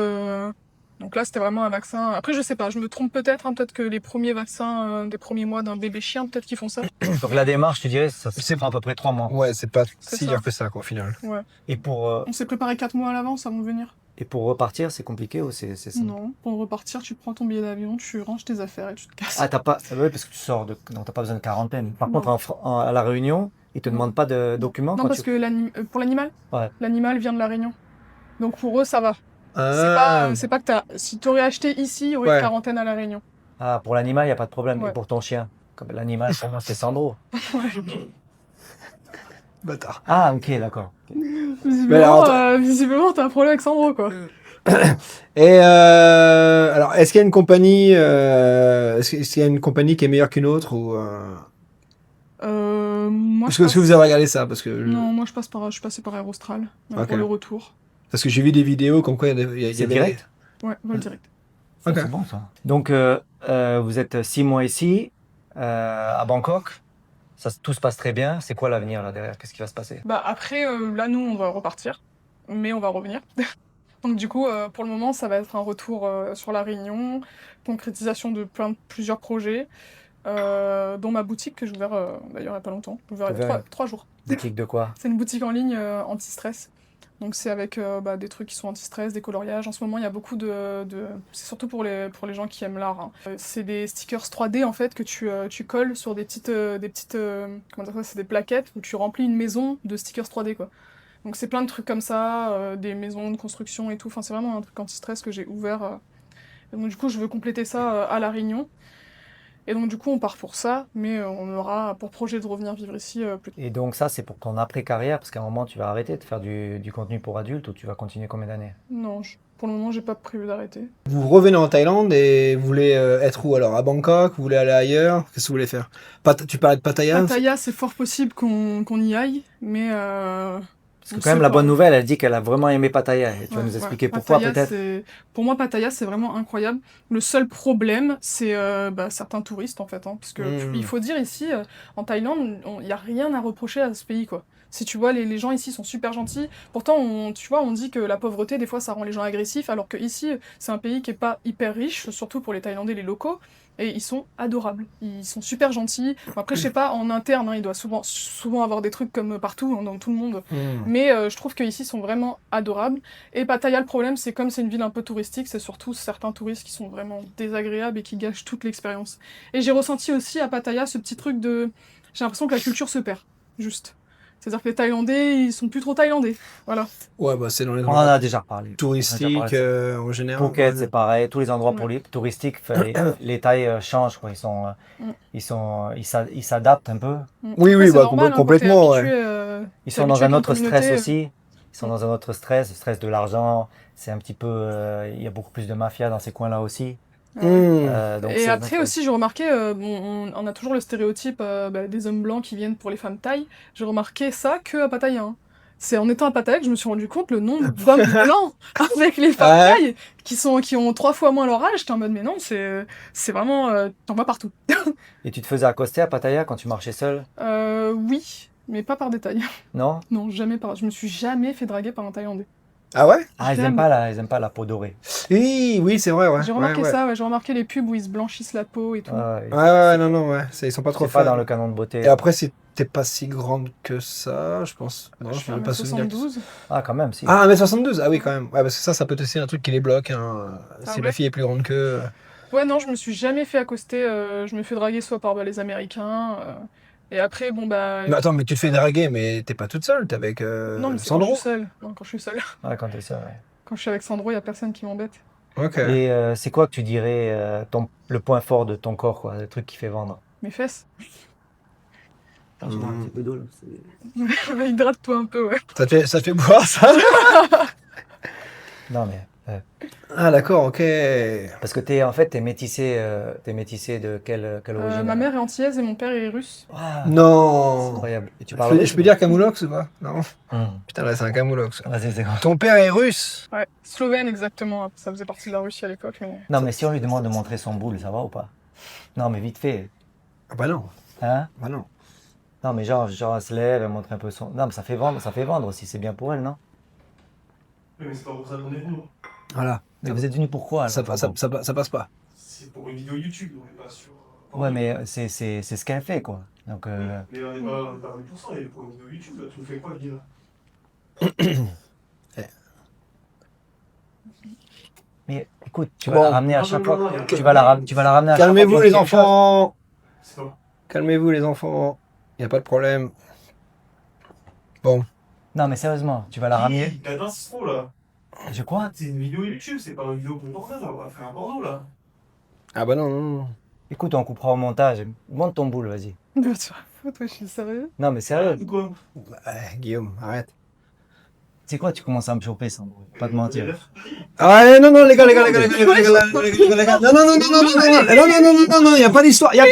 Donc là, c'était vraiment un vaccin. Après, je sais pas, je me trompe peut-être. Hein, peut-être que les premiers vaccins des premiers mois d'un bébé chien, peut-être qu'ils font ça. Donc la démarche, tu dirais, ça C'est- prend à peu près 3 mois. Ouais, c'est pas C'est si ça. dur que ça, quoi, au final. Ouais. Et pour, On s'est préparé 4 mois à l'avance avant de venir. repartir, c'est compliqué ou c'est simple? Non, pour repartir, tu prends ton billet d'avion, tu ranges tes affaires et tu te casses. Ah, t'as pas... ouais, parce que tu sors de... Donc t'as pas besoin de quarantaine. Par Non. contre, à La Réunion, ils te Non. demandent pas de documents Non, quand parce tu... que pour l'animal, Ouais. l'animal vient de la Réunion. Donc pour eux, ça va. Ah, C'est pas que t'as. Si t'aurais acheté ici, il y aurait Ouais. une quarantaine à la Réunion. Ah, pour l'animal, il n'y a pas de problème. Ouais. Et pour ton chien? Comme l'animal, pour moi, c'est Sandro. bâtard. Ah, ok, d'accord. Visiblement, alors, visiblement, t'as un problème avec Sandro, quoi. Et alors, est-ce qu'il y a une compagnie, est-ce qu'il y a une compagnie qui est meilleure qu'une autre ou Moi, est-ce que vous avez regardé ça parce que Non, moi, je suis passée par Air Austral Ok. pour le retour. parce que j'ai vu des vidéos comme quoi il y a C'est des- direct? Ouais, vol direct. Ok. C'est bon, ça. Donc, vous êtes 6 mois ici, à Bangkok. Tout se passe très bien. C'est quoi l'avenir là derrière? Qu'est-ce qui va se passer? Bah après, là, nous, on va repartir, mais on va revenir. Donc du coup, pour le moment, ça va être un retour sur La Réunion, concrétisation de plusieurs projets, dont ma boutique que j'ai ouvert d'ailleurs il n'y a pas longtemps. J'ai ouvert il y a Ouvert. 3 jours. Boutique de quoi? C'est une boutique en ligne anti-stress. Donc c'est avec des trucs qui sont anti-stress, des coloriages. En ce moment, il y a beaucoup c'est surtout pour les gens qui aiment l'art, hein. C'est des stickers 3D en fait que tu colles sur des petites comment dire ça, c'est des plaquettes où tu remplis une maison de stickers 3D quoi. Donc c'est plein de trucs comme ça, des maisons de construction et tout. Enfin c'est vraiment un truc anti-stress que j'ai ouvert. Et donc du coup je veux compléter ça à La Réunion. Et donc du coup on part pour ça, mais on aura pour projet de revenir vivre ici plus tard. Et donc ça, c'est pour ton après-carrière, parce qu'à un moment, tu vas arrêter de faire du contenu pour adultes ou tu vas continuer combien d'années? Non, pour le moment j'ai pas prévu d'arrêter. Vous revenez en Thaïlande et vous voulez être où alors? À Bangkok? Vous voulez aller ailleurs? Qu'est-ce que vous voulez faire? Tu parlais de Pattaya? Pattaya, c'est fort possible qu'on y aille, mais Parce que quand même, la bonne nouvelle, elle dit qu'elle a vraiment aimé Pattaya. Et tu vas nous expliquer pourquoi peut-être? Pour moi, Pattaya, c'est vraiment incroyable. Le seul problème, c'est certains touristes, en fait. Hein, parce que il faut dire ici, en Thaïlande, il n'y a rien à reprocher à ce pays, quoi. Si tu vois, les gens ici sont super gentils. Pourtant, tu vois, on dit que la pauvreté, des fois, ça rend les gens agressifs, alors que ici, c'est un pays qui est pas hyper riche, surtout pour les Thaïlandais, les locaux. Et ils sont adorables. Ils sont super gentils. Bon, après, je sais pas, en interne, hein, il doit souvent avoir des trucs comme partout, hein, dans tout le monde. Mais je trouve qu'ici, ils sont vraiment adorables. Et Pattaya, le problème, c'est comme c'est une ville un peu touristique, c'est surtout certains touristes qui sont vraiment désagréables et qui gâchent toute l'expérience. Et j'ai ressenti aussi à Pattaya ce petit truc de... J'ai l'impression que la culture se perd, juste. C'est-à-dire que les Thaïlandais, ils sont plus trop thaïlandais. Voilà. Ouais, bah c'est dans les On en endroits a déjà parlé. touristiques en général. Phuket, c'est pareil. Tous les endroits Ouais. touristiques, les Thaïs changent, quoi. Ils s'adaptent un peu. Oui, Après, c'est bah, normal, hein, complètement, quand ouais. t'es habitué, Ils t'es sont dans habitué un avec autre une stress communauté, aussi. Ils sont dans un autre stress, le stress de l'argent. C'est un petit peu. Il y a beaucoup plus de mafia dans ces coins-là aussi. Donc Et c'est après notre- aussi, j'ai remarqué, on a toujours le stéréotype des hommes blancs qui viennent pour les femmes thaï. J'ai remarqué ça que à Pattaya. Hein. C'est en étant à Pattaya que je me suis rendu compte le nombre d'hommes blancs avec les femmes thaï qui ont 3 fois moins leur âge. J'étais en mode, mais non, c'est vraiment... t'en vois partout. Et tu te faisais accoster à Pattaya quand tu marchais seul? Oui, mais pas par détail. Non? Non, jamais par... Je me suis jamais fait draguer par un Thaïlandais. Ah ouais? Ah, ils aiment pas la peau dorée. Oui, c'est vrai, ouais. J'ai remarqué ça, j'ai remarqué les pubs où ils se blanchissent la peau et tout. Ouais, non, ouais. Ils sont pas trop C'est pas dans le canon de beauté. Et après, t'es pas si grande que ça, je pense. Non, Je je fais peux pas souvenir. 1m72. Ah, quand même, si. Ah, 1m72? Ah oui, quand même. Ouais, parce que ça peut être aussi un truc qui les bloque, hein. Si ouais la fille est plus grande que... Ouais, non, je me suis jamais fait accoster. Je me fais draguer soit par les Américains. Et après, bon, bah. Mais attends, mais tu te fais draguer, mais t'es pas toute seule, t'es avec non, mais c'est Sandro? quand je suis seule. Non, quand je suis seule. Ouais, quand t'es seul, ouais. Quand je suis avec Sandro, il y a personne qui m'embête. Ok. Et c'est quoi que tu dirais le point fort de ton corps, quoi, le truc qui fait vendre? Mes fesses. Attends, je bois un petit peu d'eau, là. Hydrate-toi un peu, ouais. Ça te fait boire, ça? Non, mais... Ah, d'accord, ok. Parce que t'es métissé de quelle origine? Ma mère est antillaise et mon père est russe. Ah, c'est Non. incroyable. Et tu Je parles peux, je peux dire camoulox ou pas? Non. Hum. Putain, là, c'est un camoulox. Vas-y, c'est grave. Ton père est russe? Ouais, slovène exactement. Ça faisait partie de la Russie à l'époque. Mais... Non, mais si on lui demande de montrer son boule, ça va ou pas? Non, mais vite fait. Ah bah non. Hein? Bah non. Non, mais genre, elle se lève, elle montre un peu son... Non, mais ça fait vendre aussi, c'est bien pour elle, non? Oui, mais c'est pas pour ça qu'on est venu. Voilà. Mais vous êtes venu pourquoi, alors, Ça par contre passe pas. C'est pour une vidéo YouTube, on est pas sur. Ouais, mais c'est ce qu'elle fait, quoi. Donc, Mais on est pas 100%, il est pour une vidéo YouTube, là. Tu me fais quoi, le gars? mais écoute, tu vas Bon. la ramener à Non, chaque non, fois. non, Tu vas la ramener à chaque fois. Calmez-vous, qu'il y a les quelque chose. enfants. C'est pas. Calmez-vous, les enfants. Y a pas de problème. Non, mais sérieusement, tu vas la ramener. T'as d'inspo, là. Je crois. C'est une vidéo YouTube, c'est pas une vidéo pour porno, là. On va faire un porno, là. Ah bah non. Écoute, on coupera au montage. Monte ton boule, vas-y. Tu vas foutre, je suis sérieux. Non, mais sérieux. Quoi? Guillaume, arrête. C'est quoi, tu commences à me choper, Sandro? Pas te mentir. Ah non, les gars, non, y a pas d'histoire, y a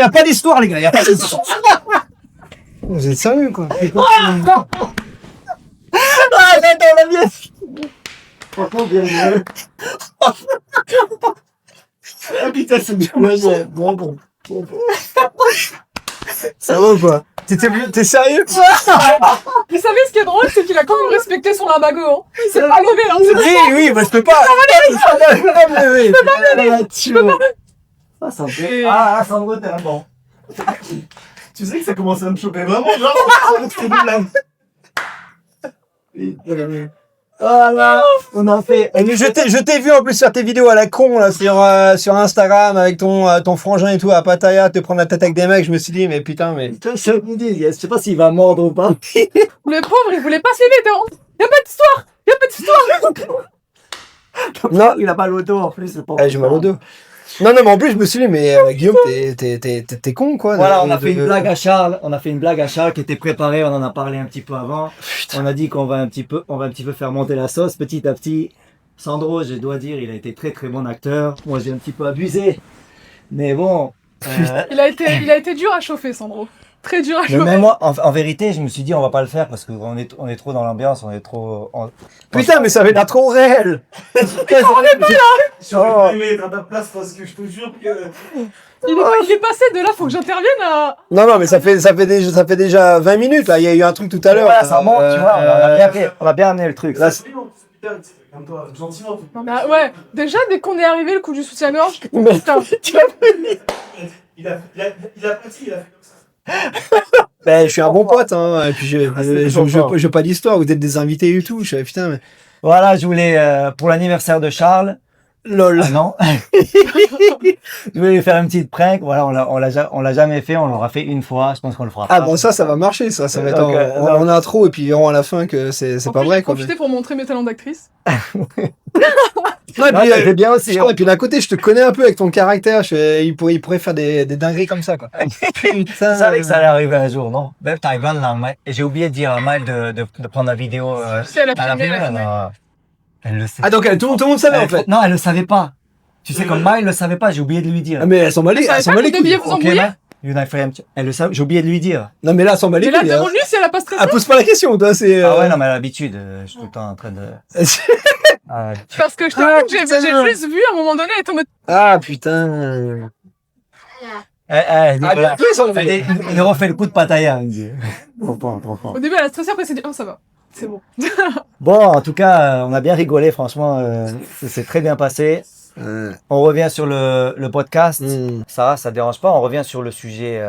pas d'histoire, les gars, y a pas d'histoire. Vous êtes sérieux, quoi? Ah putain, c'est bien. Bon. Ça va ou pas? T'es sérieux? Vous savez ce qui est drôle, c'est qu'il a quand même respecté son limbago. Hein. Il s'est pas levé, hein. Oui, bah je peux pas. Je peux pas. Ah, Sandro, t'es un bon. Tu sais que ça commence à me choper vraiment, genre. C'est de blague. Voilà, on a fait. Je t'ai vu en plus faire tes vidéos à la con là sur Instagram avec ton frangin et tout à Pattaya te prendre la tête avec des mecs. Je me suis dit mais putain mais Je sais pas s'il va mordre ou pas. Le pauvre, il voulait pas s'aimer, hein. Y a pas d'histoire. non. Il a pas l'auto en plus. J'ai mal au dos. Non mais en plus je me suis dit mais Guillaume t'es con quoi. Voilà, on a fait une blague à Charles. On a fait une blague à Charles qui était préparée. On en a parlé un petit peu avant. On a dit qu'on va un petit peu faire monter la sauce petit à petit. Sandro, je dois dire, il a été très très bon acteur. Moi, j'ai un petit peu abusé, mais bon. Il a été dur à chauffer, Sandro. Très dur à Mais chauffer. même moi, en vérité, je me suis dit, on va pas le faire parce qu'on est trop dans l'ambiance, on est trop. Putain mais ça avait l'air trop réel. Je vais mettre à ta place parce que je te jure que. Il est passé de là, faut que j'intervienne à. Non mais ça fait déjà 20 minutes là. Il y a eu un truc tout à l'heure. Voilà, ça monte, tu vois. On a bien fait, on a bien amené le truc. Là, Putain, calme-toi, gentiment. Non, mais, ouais, déjà, dès qu'on est arrivé, le coup du soutien-gorge. Mais- Putain. Il a pas dit, il a fait comme ça. Ben, je suis un bon pote, hein. Et puis, je veux pas d'histoire. Vous êtes des invités et tout. Je suis putain, mais. Voilà, je voulais, pour l'anniversaire de Charles. Lol. Ah non. Je voulais lui faire une petite prank. Voilà, on l'a jamais fait. On l'aura fait une fois. Je pense qu'on le fera Ah pas. bon, ça va marcher. Ça va être Donc, en intro et puis ils verront à la fin que c'est En pas plus, vrai, j'ai quoi. profité pour montrer mes talents d'actrice. Non, et Non, puis, c'est bien aussi. et puis d'un côté, je te connais un peu avec ton caractère. Il pourrait faire des dingueries comme ça, quoi. Putain. Tu savais que ça allait arriver un jour, non? Même Taïwan, là, et j'ai oublié de dire à Maëlle de prendre la vidéo. Si, elle a filmé, filmé, elle a filmé. non. Elle le sait. Ah, donc tout le monde savait, en fait. Non, elle le savait pas. Tu sais, comme Maëlle le savait pas, j'ai oublié de lui dire. Ah, mais elle s'en bat les Vous savez pas que vous deviez vous Ok, embrouiller? Uniframe, elle le sait, j'ai oublié de lui dire. Non, mais là, sans Mais là, couilles, hein. demande-lui si elle a pas stressé. Ah, pose pas la question, toi, c'est. Ah ouais, non, mais à l'habitude, je suis tout le temps en train de... Ah, Parce que je Ah, t'avoue que j'ai putain. juste vu à un moment donné, elle est en mode. Ah, putain. voilà. bien, ça, on va dire. Il refait le coup de Pattaya. Il dit. Trop fort. Au début, elle a stressé, après, elle s'est dit, oh, ça va. C'est bon. Bon, en tout cas, on a bien rigolé, franchement. C'est très bien passé. On revient sur le podcast. Ça dérange pas. On revient sur le sujet,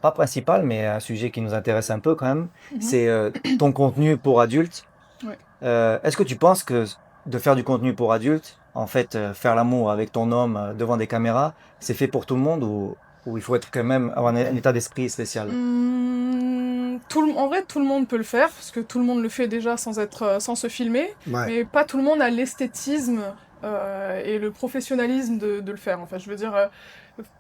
pas principal, mais un sujet qui nous intéresse un peu quand même. C'est ton contenu pour adultes. Ouais. Est-ce que tu penses que de faire du contenu pour adultes, en fait, faire l'amour avec ton homme devant des caméras, c'est fait pour tout le monde ou il faut être quand même avoir un état d'esprit spécial? En vrai, tout le monde peut le faire, parce que tout le monde le fait déjà sans se filmer, Ouais. mais pas tout le monde a l'esthétisme et le professionnalisme de le faire. En fait, je veux dire,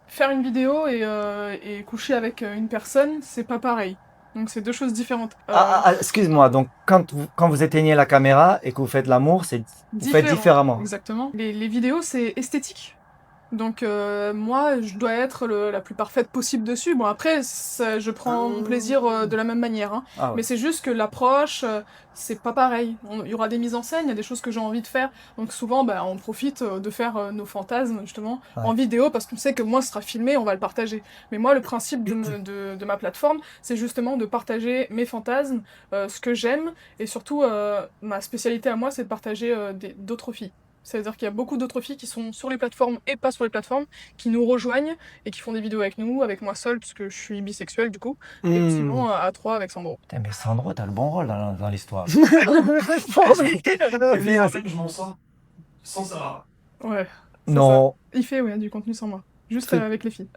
faire une vidéo et coucher avec une personne, c'est pas pareil. Donc c'est deux choses différentes. Excuse-moi, donc quand vous éteignez la caméra et que vous faites l'amour, vous faites différemment. Exactement. Les vidéos, c'est esthétique. Donc moi, je dois être la plus parfaite possible dessus. Bon, après, je prends mon plaisir de la même manière. Hein. Ah ouais. Mais c'est juste que l'approche, c'est pas pareil. Il y aura des mises en scène, il y a des choses que j'ai envie de faire. Donc souvent, on profite de faire nos fantasmes, justement, en vidéo, parce qu'on sait que moi, ce sera filmé, on va le partager. Mais moi, le principe de ma plateforme, c'est justement de partager mes fantasmes, ce que j'aime, et surtout, ma spécialité à moi, c'est de partager d'autres filles. C'est-à-dire qu'il y a beaucoup d'autres filles qui sont sur les plateformes et pas sur les plateformes, qui nous rejoignent et qui font des vidéos avec nous, avec moi seule, puisque je suis bisexuelle du coup, et sinon à trois avec Sandro. Putain, mais Sandro, t'as le bon rôle dans l'histoire. Et puis, en fait, je m'en sors sans Sarah. Ouais. Non. Il fait du contenu sans moi, juste C'est- avec les filles.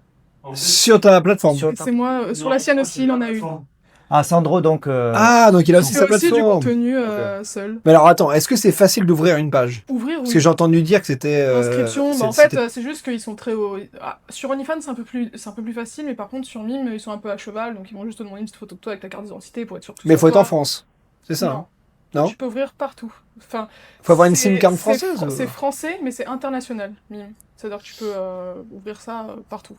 En fait, Sur ta plateforme. Sur- Et c'est moi, sur la sienne aussi, il en a une. Ah, Sandro, donc... Ah, donc il a aussi C'est sa aussi du plateforme. contenu seul. Mais alors attends, est-ce que c'est facile d'ouvrir une page? Ouvrir, Parce oui. que j'ai entendu dire que c'était. L'inscription, en c'était- fait, c'est juste qu'ils sont très hauts. Sur OnlyFans, c'est un peu plus facile, mais par contre, sur Mime, ils sont un peu à cheval, donc ils vont juste te demander une petite photo de toi avec ta carte d'identité pour être sûr que tout Mais il soit faut être toi. en France. C'est ça. Non. hein Non. Tu peux ouvrir partout. Enfin, Faut avoir une c'est- SIM card c'est française. ou- C'est français, mais c'est international, Mime. C'est-à-dire que tu peux ouvrir ça partout.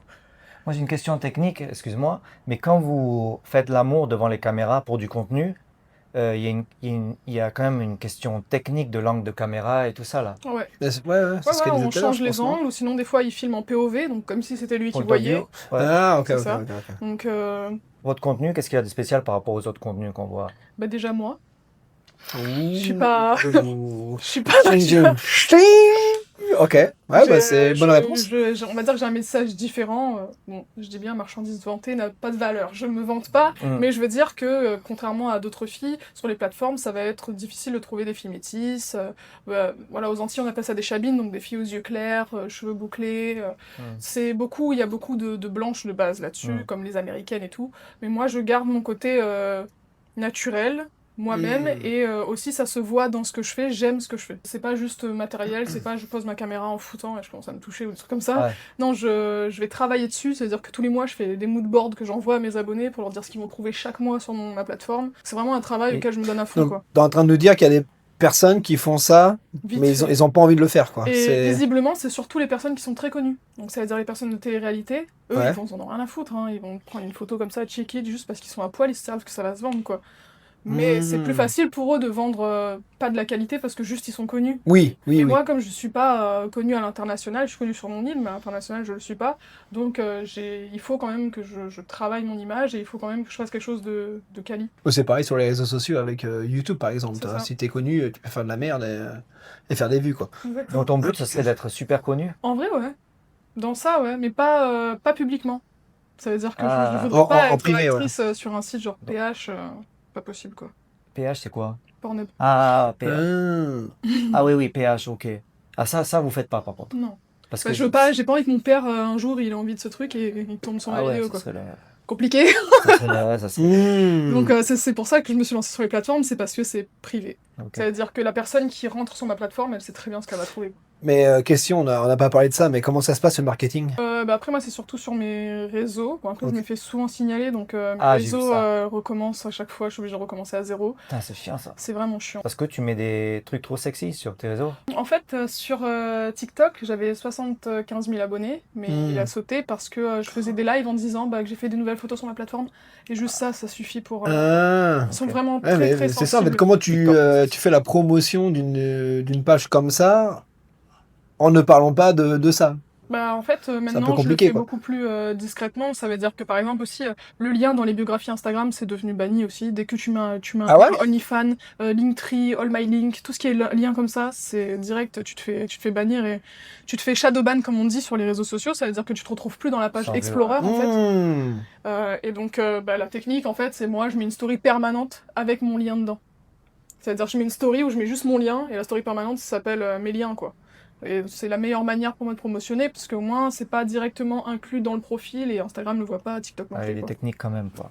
Moi, j'ai une question technique, excuse-moi, mais quand vous faites l'amour devant les caméras pour du contenu, il y a quand même une question technique de l'angle de caméra et tout ça, là. Ouais, Ouais, c'est ce qu'elle disait on tout à l'heure, change je les pense, non angles, ou sinon des fois ils filment en POV, donc comme si c'était lui qui Point of voyait. view. Ouais. Ah, ok, C'est ok, ça. ok. Donc, Votre contenu, qu'est-ce qu'il y a de spécial par rapport aux autres contenus qu'on voit? déjà moi, Je suis pas- je suis pas Ok, ouais, c'est une bonne réponse. On va dire que j'ai un message différent. Bon, je dis bien, marchandise vantée n'a pas de valeur. Je me vante pas, mais je veux dire que, contrairement à d'autres filles, sur les plateformes, ça va être difficile de trouver des filles métisses. Voilà, aux Antilles, on appelle ça des chabines, donc des filles aux yeux clairs, cheveux bouclés. Il y a beaucoup de blanches de base là-dessus, comme les américaines et tout. Mais moi, je garde mon côté naturel, moi-même, et aussi ça se voit dans ce que je fais, j'aime ce que je fais. C'est pas juste matériel, c'est pas je pose ma caméra en foutant et je commence à me toucher ou des trucs comme ça. Ouais. Non, je vais travailler dessus, c'est-à-dire que tous les mois je fais des moodboards que j'envoie à mes abonnés pour leur dire ce qu'ils vont trouver chaque mois sur ma plateforme. C'est vraiment un travail auquel je me donne à fond, Donc, quoi. t'es en train de nous dire qu'il y a des personnes qui font ça, Vite mais fait. ils ont pas envie de le faire, quoi. Et visiblement, c'est surtout les personnes qui sont très connues. Donc ça veut dire les personnes de télé-réalité, eux, Ouais. ils en ont rien à foutre, hein. Ils vont prendre une photo comme ça, check-it, juste parce qu'ils sont à poil, ils savent que ça va se vendre, quoi. Mais c'est plus facile pour eux de vendre pas de la qualité parce que juste ils sont connus. Oui. Et moi, comme je suis pas connue à l'international, je suis connue sur mon île, mais à l'international, je le suis pas. Donc, il faut quand même que je travaille mon image et il faut quand même que je fasse quelque chose de quali. C'est pareil sur les réseaux sociaux avec YouTube, par exemple. C'est ça. Si t'es connu, tu peux faire de la merde et faire des vues, quoi. Exactement. Donc ton but, ce serait d'être super connu? En vrai, ouais. Dans ça, ouais, mais pas publiquement. Ça veut dire que je voudrais En pas être privé, ouais. actrice sur un site genre PH, pas possible, quoi. PH, c'est quoi? Pornhub. Ah, PH. Ah oui, PH, ok. Ah ça, vous faites pas, par contre. Non. Parce Bah, j'ai pas envie que mon père, un jour, il ait envie de ce truc et il tombe sur ma vidéo, ça quoi. serait Compliqué. ça serait- Donc c'est pour ça que je me suis lancée sur les plateformes, c'est parce que c'est privé. ok. Ça veut dire que la personne qui rentre sur ma plateforme, elle sait très bien ce qu'elle va trouver. Mais question, on n'a pas parlé de ça, mais comment ça se passe le marketing? Après, moi, c'est surtout sur mes réseaux. Bon, après, Ok. je me fais souvent signaler, donc mes Ah, j'ai vu réseaux ça. recommencent à chaque fois. Je suis obligée de recommencer à zéro. Putain, c'est chiant ça. C'est vraiment chiant. Parce que tu mets des trucs trop sexy sur tes réseaux. En fait, sur TikTok, j'avais 75 000 abonnés, mais il a sauté parce que je faisais des lives en disant que j'ai fait des nouvelles photos sur ma plateforme. Et juste ça suffit pour... Ah. Ils sont ok. vraiment Ouais, très très mais c'est ça, en fait, sensibles. comment tu, TikTok. tu fais la promotion d'une page comme ça en ne parlant pas de ça? En fait, C'est un peu maintenant, je le compliqué, fais quoi. beaucoup plus discrètement. Ça veut dire que, par exemple, aussi, le lien dans les biographies Instagram, c'est devenu banni aussi. Dès que tu mets un Ah ouais? OnlyFans, Linktree, All My Link, tout ce qui est lien comme ça, c'est direct, tu te fais bannir et tu te fais shadowban, comme on dit, sur les réseaux sociaux. Ça veut dire que tu te retrouves plus dans la page Sans vue, Explorer, en fait. Hmm. Et donc, la technique, en fait, c'est moi, je mets une story permanente avec mon lien dedans. C'est-à-dire, je mets une story où je mets juste mon lien, et la story permanente, ça s'appelle mes liens, quoi. Et c'est la meilleure manière pour moi de promotionner, parce qu'au moins, c'est pas directement inclus dans le profil, et Instagram ne le voit pas, TikTok non Avec plus, les quoi. techniques quand même, quoi.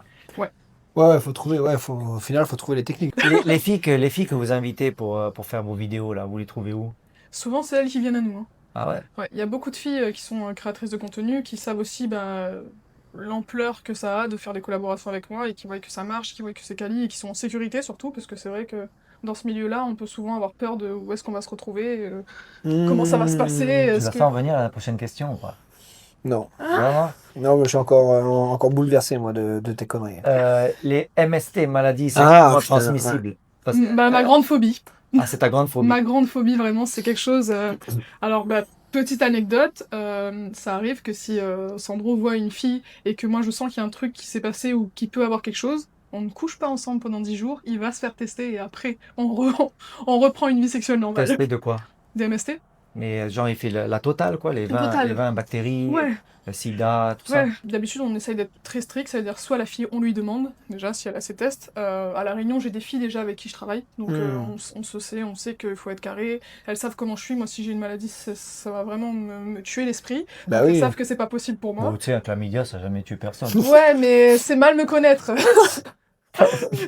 Ouais, faut trouver, au final, faut trouver les techniques. Les filles que vous invitez pour faire vos vidéos, là, vous les trouvez où? Souvent, c'est elles qui viennent à nous, hein. Ah ouais? Ouais, il y a beaucoup de filles qui sont créatrices de contenu, qui savent aussi l'ampleur que ça a de faire des collaborations avec moi, et qui voient que ça marche, qui voient que c'est quali, et qui sont en sécurité surtout, parce que c'est vrai que dans ce milieu-là, on peut souvent avoir peur de où est-ce qu'on va se retrouver, comment ça va se passer, Tu est-ce vas que... ça en venir à la prochaine question ou pas? Non. Vraiment? Non, mais je suis encore bouleversé, moi, de tes conneries. Les MST, maladies Ah, sexuellement putain, ouais. transmissibles. Parce que- Ma grande phobie. Ah, c'est ta grande phobie. Ma grande phobie, vraiment, c'est quelque chose. Alors, petite anecdote, ça arrive que si Sandro voit une fille et que moi je sens qu'il y a un truc qui s'est passé ou qui peut avoir quelque chose, on ne couche pas ensemble pendant 10 jours, il va se faire tester et après, on reprend une vie sexuelle normale. Tester de quoi? Des MST? Mais genre, il fait la totale, quoi, La totale. les 20 bactéries, Ouais. le sida, tout ça. Ouais, d'habitude on essaye d'être très strict, ça veut dire soit la fille on lui demande, déjà si elle a ses tests. À La Réunion j'ai des filles déjà avec qui je travaille, donc on se sait, on sait qu'il faut être carré, elles savent comment je suis, moi si j'ai une maladie ça va vraiment me tuer l'esprit, Bah donc elles oui. savent que c'est pas possible pour moi. Bon, tu sais, un chlamydia, ça n'a jamais tué personne. Ouais mais c'est mal me connaître.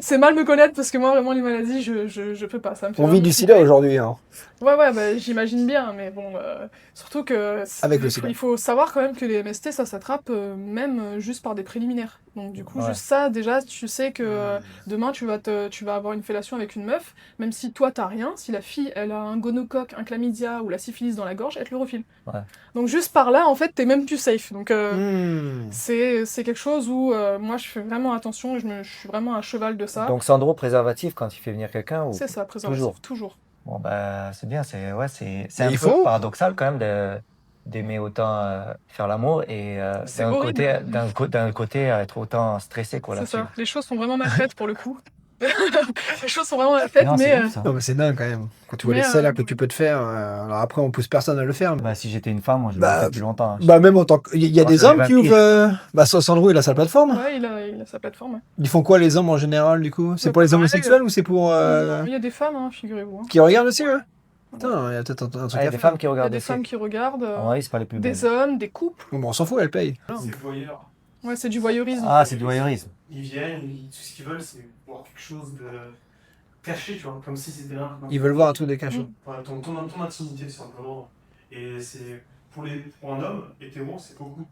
C'est mal me connaître parce que moi vraiment les maladies je peux pas, ça me fait On vit vraiment du sida flipper. aujourd'hui, hein. Ouais, j'imagine bien, mais bon, surtout que Avec le sida. il faut savoir quand même que les MST, ça s'attrape même juste par des préliminaires. Donc du coup, Ouais. juste ça, déjà, tu sais que demain, tu vas avoir une fellation avec une meuf, même si toi, t'as rien, si la fille, elle a un gonocoque, un chlamydia ou la syphilis dans la gorge, elle te le refile. Ouais. Donc juste par là, en fait, t'es même plus safe. Donc Hmm. c'est quelque chose où moi, je fais vraiment attention, et je suis vraiment à cheval de ça. Donc, Sandro, préservatif quand il fait venir quelqu'un ou... C'est ça, préservatif, toujours. Bon, bah, c'est bien, c'est Mais un il peu faut. paradoxal quand même d'aimer autant faire l'amour et C'est horrible. d'un côté être autant stressé quoi C'est là-dessus. ça. Les choses sont vraiment mal faites pour le coup. Les choses sont vraiment mal faites, Non, mais c'est ouf, ça. Non, mais c'est dingue quand même. Quand tu vois Mais, les salaires que tu peux te faire, alors après, on pousse personne à le faire. Bah, si j'étais une femme, moi, je Bah, l'aurais fait depuis longtemps. Hein. Bah, même en tant que. Il y a Moi, des c'est hommes les qui vampires. ouvrent. Bah, Sandro, il a sa plateforme. ouais, il a sa plateforme. Ouais. Ils font quoi, les hommes en général, du coup? C'est Bah, pour les pareil, homosexuels ou c'est pour. Non, il y a des femmes, hein, figurez-vous. Hein. Qui regardent aussi, ouais? Putain, il y a peut-être un truc Ah, il y à a des faire. femmes qui Il y a regardent des aussi. femmes qui regardent, À mon avis, c'est pas les plus belles. des hommes, des couples. Bon, on s'en fout, elle paye. C'est voyeur. Ouais, c'est du voyeurisme. Ah, c'est du voyeurisme. Ils viennent, tout ce qu'ils veulent, c'est voir quelque chose de caché, tu vois, comme si c'était là. Ils veulent voir un truc de caché. Voilà, ton intimité, simplement. Et c'est pour un homme hétéro, c'est beaucoup